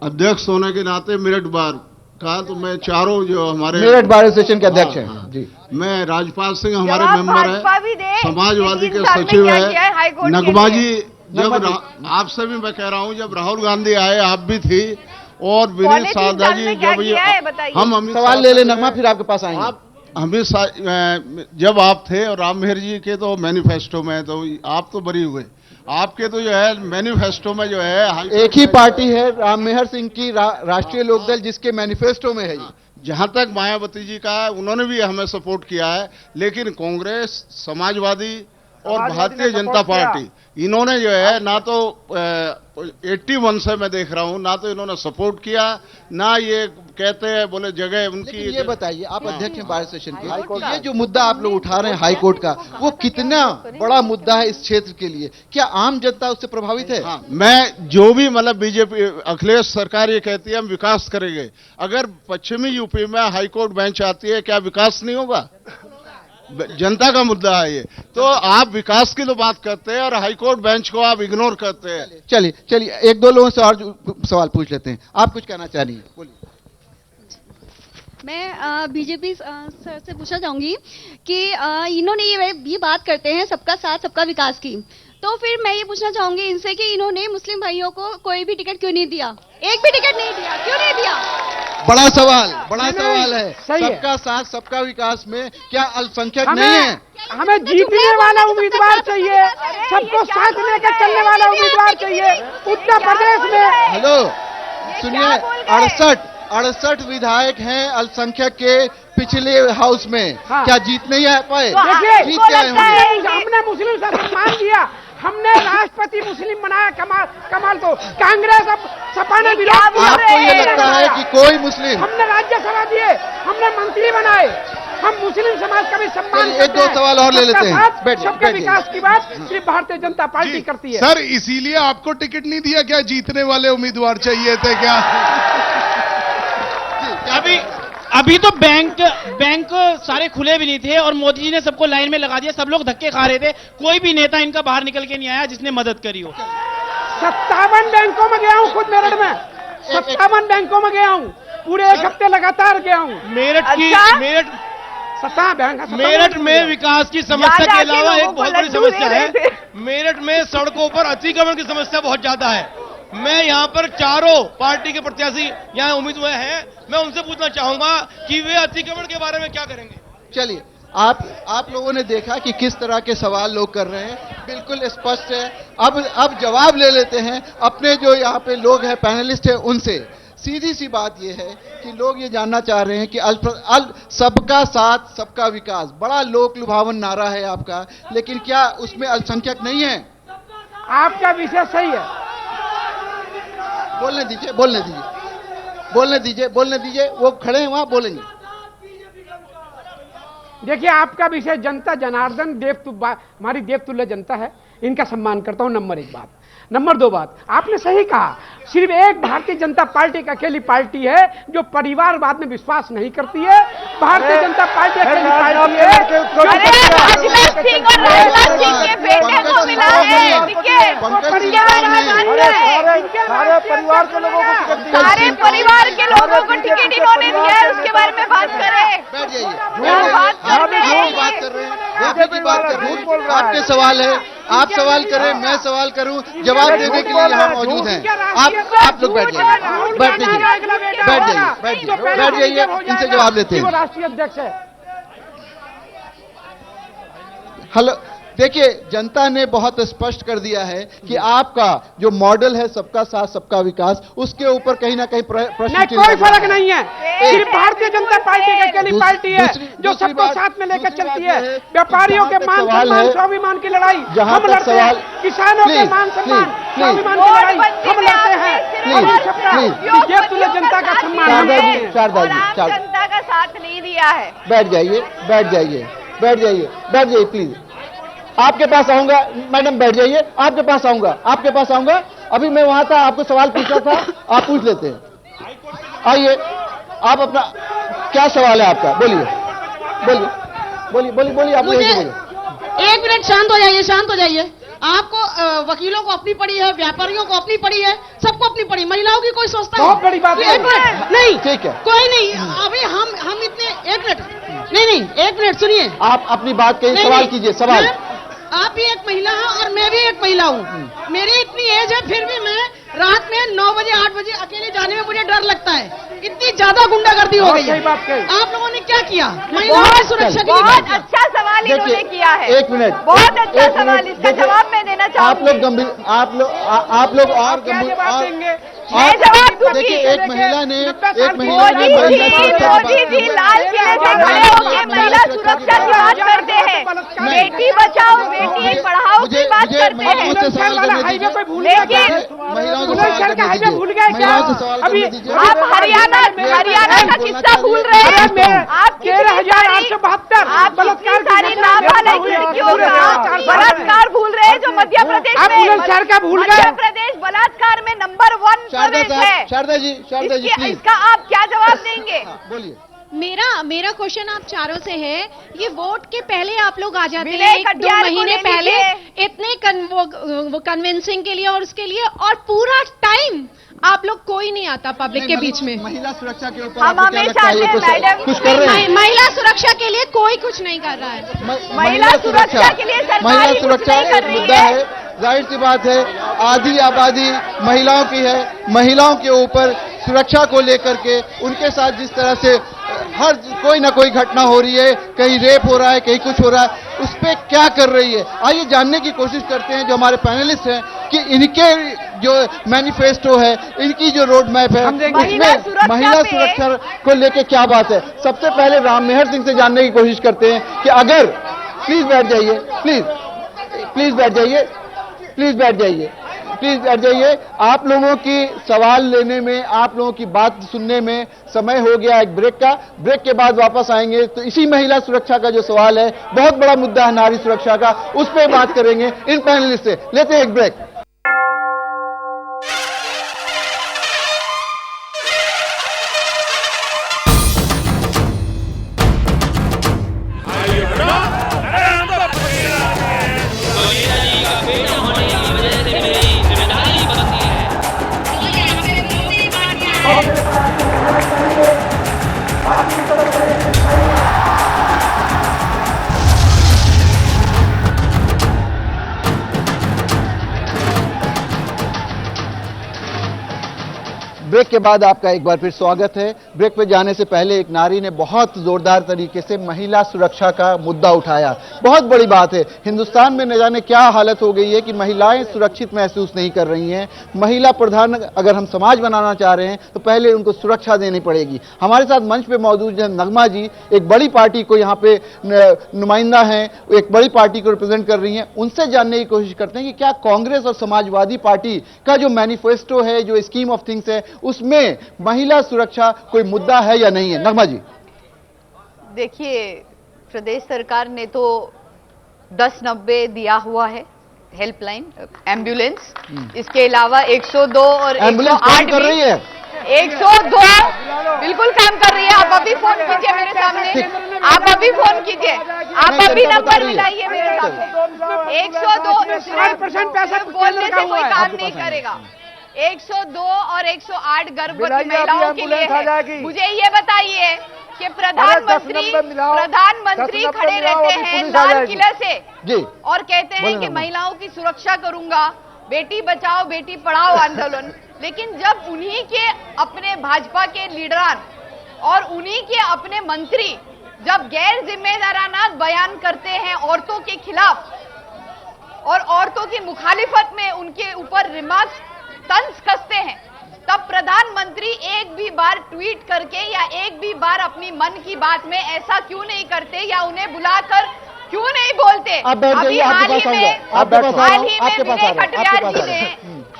अध्यक्ष होने के नाते मेरठ बार का, तो मैं चारों जो हमारे मेरठ बार एसोसिएशन के अध्यक्ष हैं। जी, मैं राजपाल सिंह हमारे मेंबर है, समाजवादी के सचिव है। नगमा जी, जब आपसे भी मैं कह रहा हूं, जब राहुल गांधी आए आप भी थी, और विनीत सारदा जी जब ये हम सवाल ले ले नगमा, फिर आपके पास आएंगे। जब आप थे, और राम मेहर जी के तो मैनिफेस्टो में, तो आप तो बरी हुए, आपके तो जो है मैनिफेस्टो में जो है एक ही पार्टी है राम मेहर सिंह की, राष्ट्रीय लोकदल, जिसके मैनिफेस्टो में है। जहां तक मायावती जी का है, उन्होंने भी हमें सपोर्ट किया है, लेकिन कांग्रेस, समाजवादी और भारतीय जनता पार्टी, इन्होंने जो है ना तो 81 से मैं देख रहा हूं, ना तो इन्होंने सपोर्ट किया, ना ये कहते हैं बोले जगह उनकी। ये बताइए, आप अध्यक्ष हैं बार एसोसिएशन के, ये जो मुद्दा आप लोग उठा रहे हैं हाई कोर्ट का, वो कितना बड़ा मुद्दा है इस क्षेत्र के लिए? क्या आम जनता उससे प्रभावित है? मैं जो भी मतलब बीजेपी अखिलेश सरकार ये कहती है हम विकास करेंगे, अगर पश्चिमी यूपी में हाई कोर्ट बेंच आती है, क्या विकास नहीं होगा? जनता का मुद्दा है ये। तो आप विकास की तो बात करते हैं और हाईकोर्ट बेंच को आप इग्नोर करते हैं। चलिए चलिए, एक दो लोगों से और सवाल पूछ लेते हैं। आप कुछ कहना चाह रही हैं, बोलिए। मैं बीजेपी सर से पूछना चाहूंगी कि इन्होंने ये बात करते हैं सबका साथ सबका विकास की, तो फिर मैं ये पूछना चाहूंगी इनसे कि इन्होंने मुस्लिम भाइयों को कोई भी टिकट क्यों नहीं दिया? एक भी टिकट नहीं दिया, क्यों नहीं दिया? बड़ा सवाल है। सबका साथ सबका विकास में क्या अल्पसंख्यक नहीं है? हमें जीतने वाला उम्मीदवार चाहिए, सबको साथ लेकर चलने वाला उम्मीदवार चाहिए। उत्तर प्रदेश में हेलो सुनिए, 68 विधायक हैं अल्पसंख्यक के पिछले हाउस में। क्या जीत नहीं है पाए? जीत के आए होंगे। हमने मुस्लिम से सम्मान दिया, हमने राष्ट्रपति मुस्लिम बनाया, कमाल तो कांग्रेस अब सपा ने विरोध किया। आपको ये लगता है कि कोई मुस्लिम? हमने राज्यसभा दिए, हमने मंत्री बनाए, हम मुस्लिम समाज का भी सम्मान करते हैं। एक दो सवाल और ले लेते हैं। सबके विकास की बात सिर्फ भारतीय जनता पार्टी करती है। सर, इसीलिए आपको टिकट नहीं दिया क्या? जीतने वाले उम्मीदवार चाहिए थे क्या? अभी तो बैंक सारे खुले भी नहीं थे और मोदी जी ने सबको लाइन में लगा दिया, सब लोग धक्के खा रहे थे, कोई भी नेता इनका बाहर निकल के नहीं आया जिसने मदद करी हो। 57 बैंकों में गया हूँ खुद मेरठ में, 57 बैंकों में गया हूँ, पूरे एक हफ्ते लगातार गया हूँ। मेरठ में विकास की समस्या के अलावा एक बहुत बड़ी समस्या है। मेरठ में सड़कों पर अतिक्रमण की समस्या बहुत ज्यादा है। मैं यहाँ पर चारों पार्टी के प्रत्याशी यहाँ उम्मीदवार हैं, मैं उनसे पूछना चाहूंगा कि वे अतिक्रमण के बारे में क्या करेंगे। चलिए, आप लोगों ने देखा कि किस तरह के सवाल लोग कर रहे हैं, बिल्कुल स्पष्ट है। अब जवाब ले लेते हैं अपने जो यहाँ पे लोग हैं, पैनलिस्ट हैं, उनसे। सीधी सी बात यह है कि लोग ये जानना चाह रहे हैं कि सबका साथ सबका विकास, बड़ा लोक लुभावन नारा है आपका, लेकिन क्या उसमें अल्पसंख्यक नहीं है? आपका विषय सही है। बोलने दीजिए, वो खड़े हैं वहां, बोलेंगे। देखिए, आपका विषय जनता जनार्दन हमारी देवतुल्य जनता है, इनका सम्मान करता हूं, नंबर 1 बात। नंबर 2 बात, आपने सही कहा, सिर्फ एक भारतीय जनता पार्टी का अकेली पार्टी है जो परिवारवाद में विश्वास नहीं करती है। भारतीय जनता पार्टी अकेली पार्टी है सारे परिवार के लोगों को टिकट दिया, सारे परिवार के लोगों को टिकट इन्होंने दिया है, उसके बारे में बात करें। बैठ जाइए, आपके सवाल है, आप सवाल करें, मैं सवाल करूं, जवाब देने के लिए यहाँ मौजूद हैं। आप लोग बैठ जाइए, इनसे जवाब लेते हैं। राष्ट्रीय अध्यक्ष है। हेलो, देखिए, जनता ने बहुत स्पष्ट कर दिया है कि आपका जो मॉडल है सबका साथ सबका विकास, उसके ऊपर कहीं ना कहीं प्रश्न कोई फर्क नहीं है। सिर्फ भारतीय जनता पार्टी की अकेली पार्टी है जो सबको साथ में लेकर चलती है। व्यापारियों के मान सम्मान स्वाभिमान की लड़ाई हम लड़ते हैं, किसानों के मान सम्मान स्वाभिमान की लड़ाई हम लड़ते हैं। देवतुल्य जनता का सम्मान हम करते हैं। जनता का साथ नहीं दिया है। बैठ जाइए प्लीज। आपके पास आऊंगा, मैडम बैठ जाइए, आपके पास आऊंगा, आपके पास आऊंगा। अभी मैं वहां था, आपको सवाल पूछा था, आप पूछ लेते हैं। आइए, आप अपना क्या सवाल है आपका, बोलिए बोलिए बोलिए बोलिए बोलिए, आप बोलिए। 1 मिनट शांत हो जाइए, शांत हो जाइए। आपको वकीलों को अपनी पड़ी है, व्यापारियों को अपनी पड़ी है, सबको अपनी पड़ी, महिलाओं की कोई सोचता है? बहुत बड़ी बात है। 1 मिनट नहीं, ठीक है, कोई नहीं। अभी हम इतने 1 मिनट नहीं 1 मिनट सुनिए। आप अपनी बात कहिए, सवाल कीजिए, सवाल। आप भी एक महिला हैं और मैं भी एक महिला हूँ। मेरी इतनी एज है, फिर भी मैं रात में 9 बजे 8 बजे अकेले जाने में मुझे डर लगता है। इतनी ज्यादा गुंडागर्दी हो गई है। आप लोगों ने क्या किया महिलाओं की सुरक्षा के लिए? बहुत अच्छा सवाल इन्होंने किया है। 1 मिनट, बहुत अच्छा सवाल, इसका जवाब मैं देना चाहूंगी। आप लोग गंभीर, आप लोग और गंभीर, मैं जवाब दूंगी। देखिए, एक महिला ने मोदी जी लाल किले से खड़े होकर महिला सुरक्षा की बात करते हैं, बेटी बचाओ बेटी पढ़ाओ की बात करते हैं, लेकिन अभी आप हरियाणा का किस्सा भूल रहे हैं। आप 13,872 कितनी सारी नाबालिग लड़कियों का बलात्कार भूल रहे हैं, जो मध्य प्रदेश में बुलंदशहर का भूल गए। मध्य प्रदेश बलात्कार में नंबर 1 प्रदेश है। शारदा जी प्लीज, इसका आप क्या जवाब देंगे? बोलिए। मेरा क्वेश्चन आप चारों से है, ये वोट के पहले आप लोग आ जाते विनय हैं 1-2 कटियार को महीने ले पहले लीजिए। इतने वो कन्विंसिंग के लिए और उसके लिए, और पूरा टाइम आप लोग कोई नहीं आता पब्लिक के बीच में। महिला सुरक्षा के ऊपर हम आपको क्या लगता है, ये कुछ कर रहे हैं? महिला सुरक्षा के लिए कोई कुछ नहीं कर रहा है। महिला सुरक्षा के लिए महिला सरकार सुरक्षा कर एक रही मुद्दा है, जाहिर सी बात है, आधी आबादी महिलाओं की है। महिलाओं के ऊपर सुरक्षा को लेकर के उनके साथ जिस तरह से हर कोई ना कोई घटना हो रही है, कहीं रेप हो रहा है, कहीं कुछ हो रहा है, उस पर क्या कर रही है। आइए जानने की कोशिश करते हैं जो हमारे पैनलिस्ट हैं कि इनके जो मैनिफेस्टो है, इनकी जो रोड मैप है, उसमें महिला सुरक्षा को लेकर क्या बात है। सबसे पहले राम मेहर सिंह से जानने की कोशिश करते हैं कि अगर, प्लीज बैठ जाइए, प्लीज बैठ जाइए, प्लीज बैठ जाइए, प्लीज बैठ जाइए। आप लोगों की सवाल लेने में, आप लोगों की बात सुनने में समय हो गया एक ब्रेक का। ब्रेक के बाद वापस आएंगे तो इसी महिला सुरक्षा का जो सवाल है, बहुत बड़ा मुद्दा है नारी सुरक्षा का, उस पर बात करेंगे इन पैनलिस्ट से। लेते हैं एक ब्रेक। ब्रेक के बाद आपका एक बार फिर स्वागत है। ब्रेक पे जाने से पहले एक नारी ने बहुत जोरदार तरीके से महिला सुरक्षा का मुद्दा उठाया। बहुत बड़ी बात है, हिंदुस्तान में न जाने क्या हालत हो गई है कि महिलाएं सुरक्षित महसूस नहीं कर रही हैं। महिला प्रधान अगर हम समाज बनाना चाह रहे हैं तो पहले उनको सुरक्षा देनी पड़ेगी। हमारे साथ मंच पे मौजूद है नगमा जी, एक बड़ी पार्टी को यहाँ पे नुमाइंदा हैं, एक बड़ी पार्टी को रिप्रेजेंट कर रही हैं। उनसे जानने की कोशिश करते हैं कि क्या कांग्रेस और समाजवादी पार्टी का जो मैनिफेस्टो है, जो स्कीम ऑफ थिंग्स है, उसमें महिला सुरक्षा कोई मुद्दा है या नहीं है। नगमा जी। देखिए, प्रदेश सरकार ने तो 1090 दिया हुआ है, हेल्पलाइन एम्बुलेंस। इसके अलावा 102 और 108 कर रही है। 102 बिल्कुल काम कर रही है। आप अभी फोन कीजिए मेरे सामने, आप अभी फोन कीजिए, आप अभी नंबर मिलाइए मेरे सामने। 102% पैसा बोलने से कोई काम नहीं करेगा। 102 और 108 गर्भवती महिलाओं के लिए है। मुझे ये बताइए कि प्रधानमंत्री खड़े रहते हैं लाल किले से और कहते हैं कि महिलाओं की सुरक्षा करूंगा, बेटी बचाओ बेटी पढ़ाओ आंदोलन, लेकिन जब उन्हीं के अपने भाजपा के लीडरान और उन्हीं के अपने मंत्री जब गैर जिम्मेदाराना बयान करते हैं औरतों के खिलाफ और औरतों की मुखालिफत में उनके ऊपर रिमार्क्स तंज कसते हैं, तब प्रधानमंत्री एक भी बार ट्वीट करके या एक भी बार अपनी मन की बात में ऐसा क्यों नहीं करते या उन्हें बुलाकर क्यों नहीं बोलते? अभी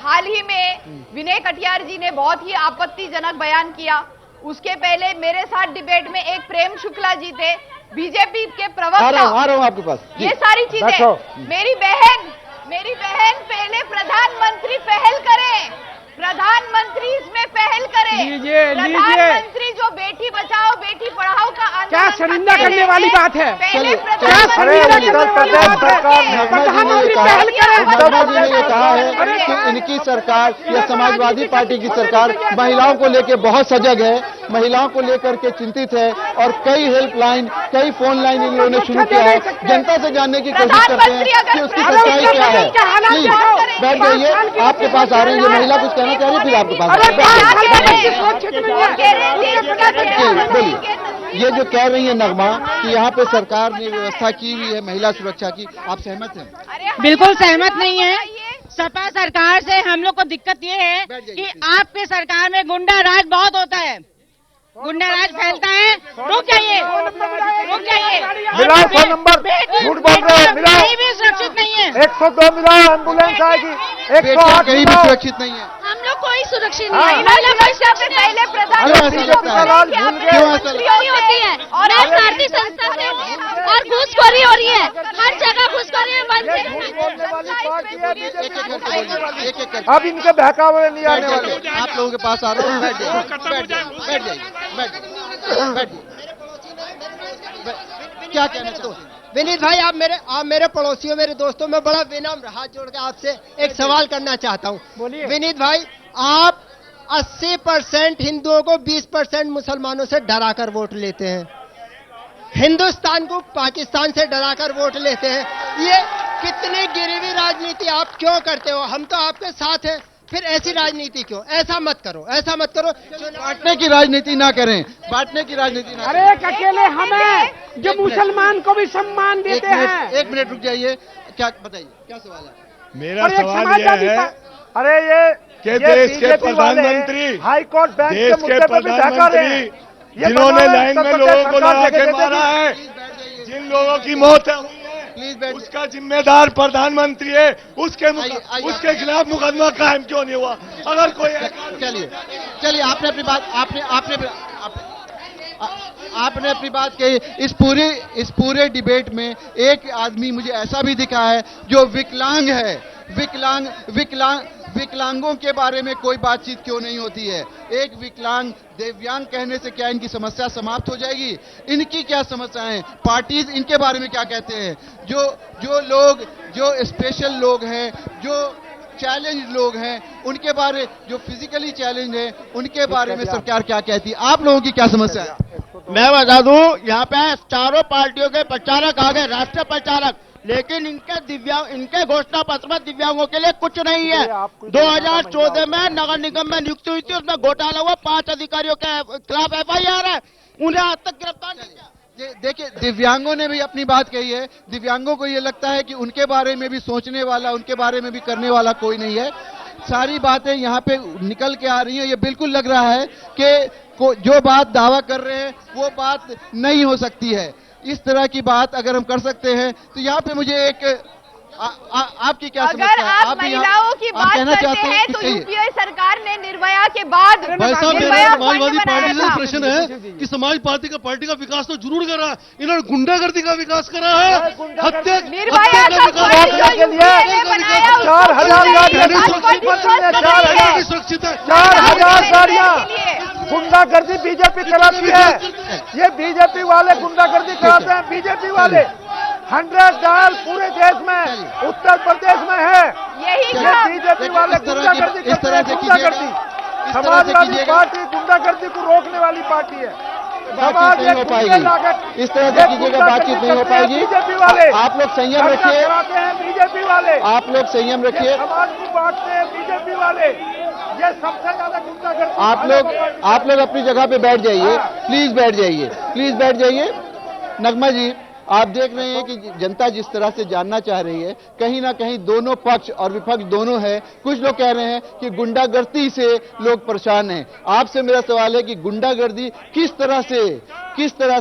हाल ही में विनय कटियार जी ने बहुत ही आपत्तिजनक बयान किया। उसके पहले मेरे साथ डिबेट में एक प्रेम शुक्ला जी थे, बीजेपी के आ रहा प्रवक्ता, हूं आपके पास। ये सारी चीजें मेरी बहन पहले प्रधानमंत्री पहल करें, प्रधानमंत्री इसमें पहल करें। प्रधानमंत्री जो बेटी बचाओ बेटी पढ़ाओ का आंदोलन क्या शर्मिंदा करने वाली बात है? पहले क्या शर्मिंदा करने वाली बात है? प्रधानमंत्री पहल करें। नगमा जी ने ये कहा है कि इनकी सरकार या समाजवादी पार्टी की सरकार महिलाओं को लेकर बहुत सजग है, महिलाओं को लेकर के चिंतित है और कई हेल्पलाइन, कई फोन लाइन इन लोगों ने शुरू किया है। जनता से जानने की कोशिश करते हैं कि उसकी सच्चाई क्या है। प्लीज बैठ जाइए, आपके पास आ रहे हैं, ये महिला कुछ कहना चाह रही है, फिर आपके पास बोलिए। ये जो कह रही है नगमा कि यहाँ पे सरकार ने व्यवस्था की हुई है महिला सुरक्षा की, आप सहमत हैं? बिल्कुल सहमत नहीं है। सपा सरकार से हम लोग को दिक्कत ये है कि आपके सरकार में गुंडा राज बहुत होता है, गुंडा राज फैलता है। रुक जाइए, रुक जाइए। मिलाओ फोन नंबर, झूठ बोल रहे हैं, मिलाओ। कहीं भी सुरक्षित नहीं है। 102 मिलाओ, एम्बुलेंस आएगी। 108 कहीं भी सुरक्षित नहीं है। हम लोग कोई सुरक्षित हाँ। नहीं है। महिला सुरक्षा से पहले प्रधानमंत्री होती है और एक भारतीय संस्था से और घूसखोरी हो रही है, हर जगह घूसखोरी है। अब इनके बहकावे नहीं आने वाले। आप लोगों के पास आ रहा हूँ, बैठ जाइए, बैठ जाइए, बैठ जाइए। क्या कहना चाहते हैं? विनीत भाई, आप मेरे पड़ोसियों, मेरे दोस्तों, मैं बड़ा विनम्र हाथ जोड़ के आपसे एक सवाल करना चाहता हूँ। विनीत भाई, आप 80% हिंदुओं को 20% मुसलमानों से डराकर वोट लेते हैं, हिंदुस्तान को पाकिस्तान से डराकर वोट लेते हैं। ये कितनी गिरी राजनीति आप क्यों करते हो? हम तो आपके साथ हैं, फिर ऐसी राजनीति क्यों? ऐसा मत करो, ऐसा मत करो। बांटने की राजनीति ना करें, बांटने की राजनीति ना अरे एक अकेले हमें जो मुसलमान को भी सम्मान देते हैं। एक मिनट रुक जाइए, क्या बताइए, क्या सवाल है? मेरा सवाल यह है, अरे ये देश के प्रधानमंत्री, हाई कोर्ट बैंक देश के प्रधानमंत्री जिन्होंने लाइन में लोगों को लगा के मारा है, जिन लोगों की मौत हुई है, उसका जिम्मेदार प्रधानमंत्री है, उसके खिलाफ मुकदमा कायम क्यों नहीं हुआ? अगर कोई चलिए आपने अपनी बात आपने अपनी बात कही। इस पूरे डिबेट में एक आदमी मुझे ऐसा भी दिखा है जो विकलांग है। विकलांगों के बारे में कोई बातचीत क्यों नहीं होती है? एक विकलांग दिव्यांग कहने से क्या इनकी समस्या समाप्त हो जाएगी? इनकी क्या समस्याएं, पार्टीज इनके बारे में क्या कहते हैं? जो स्पेशल लोग हैं, जो चैलेंज लोग हैं, उनके बारे, जो फिजिकली चैलेंज हैं, उनके बारे में सरकार क्या कहती है? आप लोगों की क्या समस्या है? मैं बता दूं, यहाँ पे चारों पार्टियों के प्रचारक आ गए, राष्ट्रीय प्रचारक, लेकिन इनके घोषणा पत्र में दिव्यांगों के लिए कुछ नहीं है। 2014 में नगर निगम में नियुक्ति हुई थी, उसमें घोटाला हुआ, 5 अधिकारियों के खिलाफ FIR है, उन्हें आज तक गिरफ्तार नहीं किया। देखिए, दिव्यांगों ने भी अपनी बात कही है। दिव्यांगों को ये लगता है कि उनके बारे में भी सोचने वाला, उनके बारे में भी करने वाला कोई नहीं है। सारी बातें यहाँ पे निकल के आ रही हैं। ये बिल्कुल लग रहा है कि जो बात दावा कर रहे हैं वो बात नहीं हो सकती है। इस तरह की बात अगर हम कर सकते हैं तो यहाँ पे मुझे एक आपकी क्या समस्या है? अगर आप महिलाओं की बात करते हैं तो यूपीए सरकार ने निर्भया के बाद समाजवादी पार्टी से प्रश्न है कि समाज पार्टी का विकास तो जरूर कर रहा है, इन्होंने गुंडागर्दी का विकास करा है, हत्या सुरक्षित है। 4000 गाड़ियां गुंडागर्दी बीजेपी चलाती है। ये बीजेपी वाले गुंडागर्दी कराते हैं, बीजेपी वाले। 100 डायल पूरे देश में, उत्तर प्रदेश में है। यही बीजेपी वाले गुंडागर्दी करते हैं, गुंडागर्दी। समाजवादी पार्टी गुंडागर्दी को रोकने वाली पार्टी है। बातचीत नहीं हो पाएगी, इस तरह से कीजिएगा, बातचीत नहीं हो पाएगी। बीजेपी वाले आप लोग संयम रखिए, बीजेपी वाले आप लोग संयम रखिए। समाज को बांटते हैं बीजेपी वाले, ये सबसे ज्यादा गुंडागर्दी। आप लोग अपनी जगह पे बैठ जाइए, प्लीज बैठ जाइए, प्लीज बैठ जाइए। नगमा जी, आप देख रहे हैं कि जनता जिस तरह से जानना चाह रही है, कहीं ना कहीं दोनों पक्ष और विपक्ष दोनों है। कुछ लोग कह रहे हैं कि गुंडागर्दी से लोग परेशान हैं। आपसे मेरा सवाल है कि गुंडागर्दी किस तरह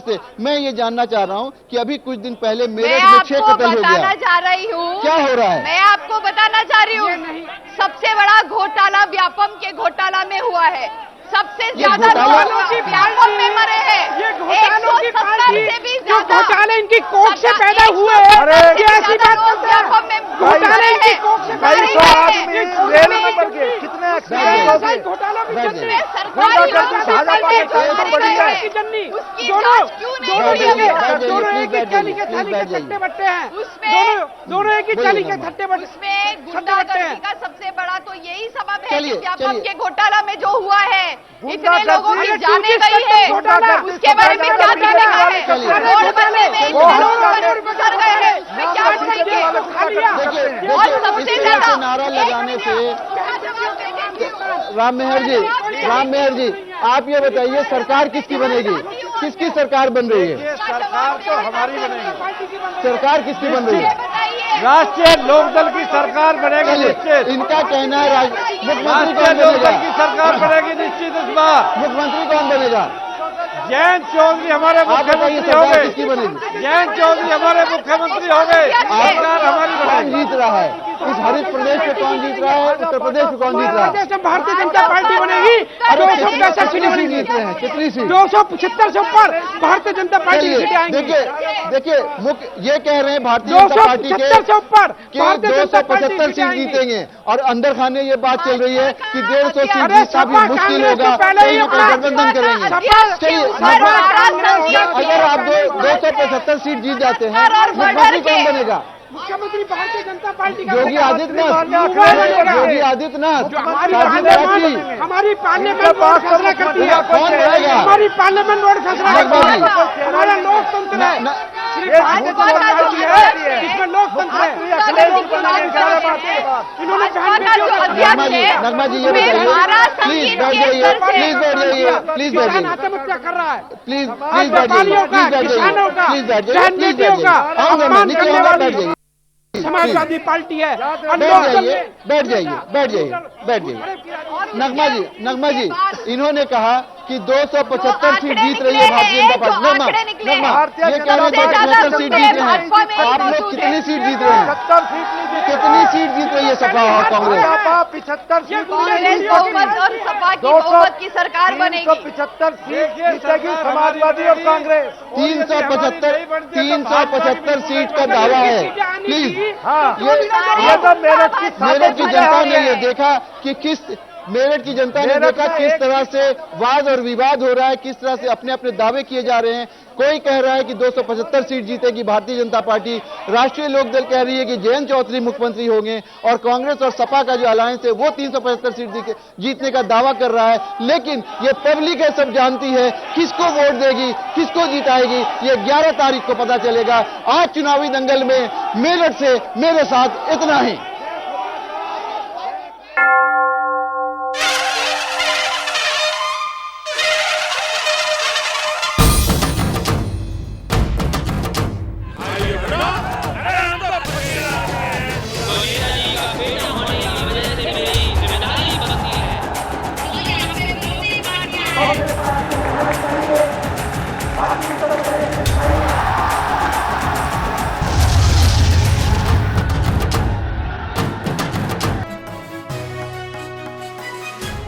से? मैं ये जानना चाह रहा हूं कि अभी कुछ दिन पहले मेरठ में 6 कत्ल हो गया। मैं बताना चाह रही हूँ, क्या हो रहा है? मैं आपको बताना चाह रही हूँ, सबसे बड़ा घोटाला व्यापम के घोटाला में हुआ है। सबसे ज्यादा लोग व्यापम में मरे हैं। 170 से भी ज्यादा से पैदा हुए ये ऐसी बात करते हैं। घोटाले की कोख से पैदा रेल में बढ़ गए, कितने एक्सीडेंट घोटाला में दोनों एक ही थाली के छट्टे बट्टे हैं, दोनों एक ही थाली के छट्टे बट्टे। उसमें गुंडागर्दी का सबसे बड़ा तो यही सबब है कि व्यापम के घोटाला में जो हुआ है, इतने लोगों की जाने गई है, उसके बारे में क्या कहने का है? नोटबंदी में इतने लोग गुजर गए हैं, उसमें क्या कहेंगे? और सबसे ज्यादा नारा लगाने से राम मेहर जी आप ये बताइए सरकार किसकी बनेगी? किसकी सरकार बन रही है? सरकार तो हमारी बनेगी। सरकार किसकी बन रही है? राष्ट्रीय लोकदल की सरकार बनेगी निश्चित। इनका कहना है मुख्यमंत्री राष्ट्रीय कौन लोकदल बनेगा? की सरकार बनेगी निश्चित इस बार। मुख्यमंत्री कौन बनेगा? जयंत चौधरी हमारे मुख्यमंत्री सरकार होंगे। किसकी बनेगी? जयंत चौधरी हमारे मुख्यमंत्री होंगे। सरकार हमारी कौन बनेगी। जीत रहा है? इस हरित प्रदेश में कौन जीत रहा है? उत्तर प्रदेश में कौन जीत रहा है? भारतीय जनता पार्टी बनेगी। 265 सीटें जीत रहे हैं, कितनी सीट? 275 से ऊपर भारतीय जनता पार्टी की सीटें आएंगी। देखिए मुख्य ये कह रहे हैं भारतीय जनता पार्टी के 275 से ऊपर कि भारतीय जनता पार्टी 275 सीट आएंगी। जीतेंगे और अंदर खाने ये बात चल रही है कि 150 सीट अरे जीतना भी सपा मुश्किल कांग्रेस होगा, तो पहले ही कोई गठबंधन करेंगे। चलिए अगर आप 275 सीट जीत जाते हैं मुख्यमंत्री कौन बनेगा? मुख्यमंत्री भारतीय जनता पार्टी का योगी आदित्यनाथ। हमारी पार्लियामेंट रोड फैसला करती है। कौन बनेगा? हमारी पार्लियामेंट रोड फैसला करती है। हमारा लोकतंत्र है, इसमें लोकतंत्र है। इन्होंने नगमा जी ये बताइए प्लीज बैठ जाइए, प्लीज बैठ जाइए, प्लीज बैठ जाइए, आत्महत्या कर रहा है। प्लीज बैठ जाइए, प्लीज बैठ जाइए, प्लीज बैठ जाइए, प्लीज बैठ जाइए, अपमान करने वाली बैठ जाइए, समाजवादी पार्टी है। बैठ जाइए। नगमा जी इन्होंने कहा कि 275 सीट जीत रही है भारतीय जनता पार्टी। नगमा ये कह रहे हैं 275 सीट जीत रहे हैं, आप लोग कितनी सीट जीत रहे हैं? कितनी सीट जीत रही है सपा और कांग्रेस? 75 सीट बहुमत और सपा की बहुमत की सरकार बनेगी। 275 सीट जीतेगी समाजवादी और कांग्रेस। 375 सीट का दावा है। प्लीज ये तो मेरठ की जनता ने ये देखा कि मेरठ की जनता ने देखा किस तरह से वाद और विवाद हो रहा है, किस तरह से अपने अपने दावे किए जा रहे हैं। कोई कह रहा है कि 275 सीट जीतेगी भारतीय जनता पार्टी, राष्ट्रीय लोकदल कह रही है कि जयंत चौधरी मुख्यमंत्री होंगे और कांग्रेस और सपा का जो अलायंस है वो 375 सीट जीतने का दावा कर रहा है। लेकिन ये पब्लिक है, सब जानती है किसको वोट देगी, किसको जिताएगी, ये 11 तारीख को पता चलेगा। आज चुनावी दंगल में मेरठ से मेरे साथ इतना ही।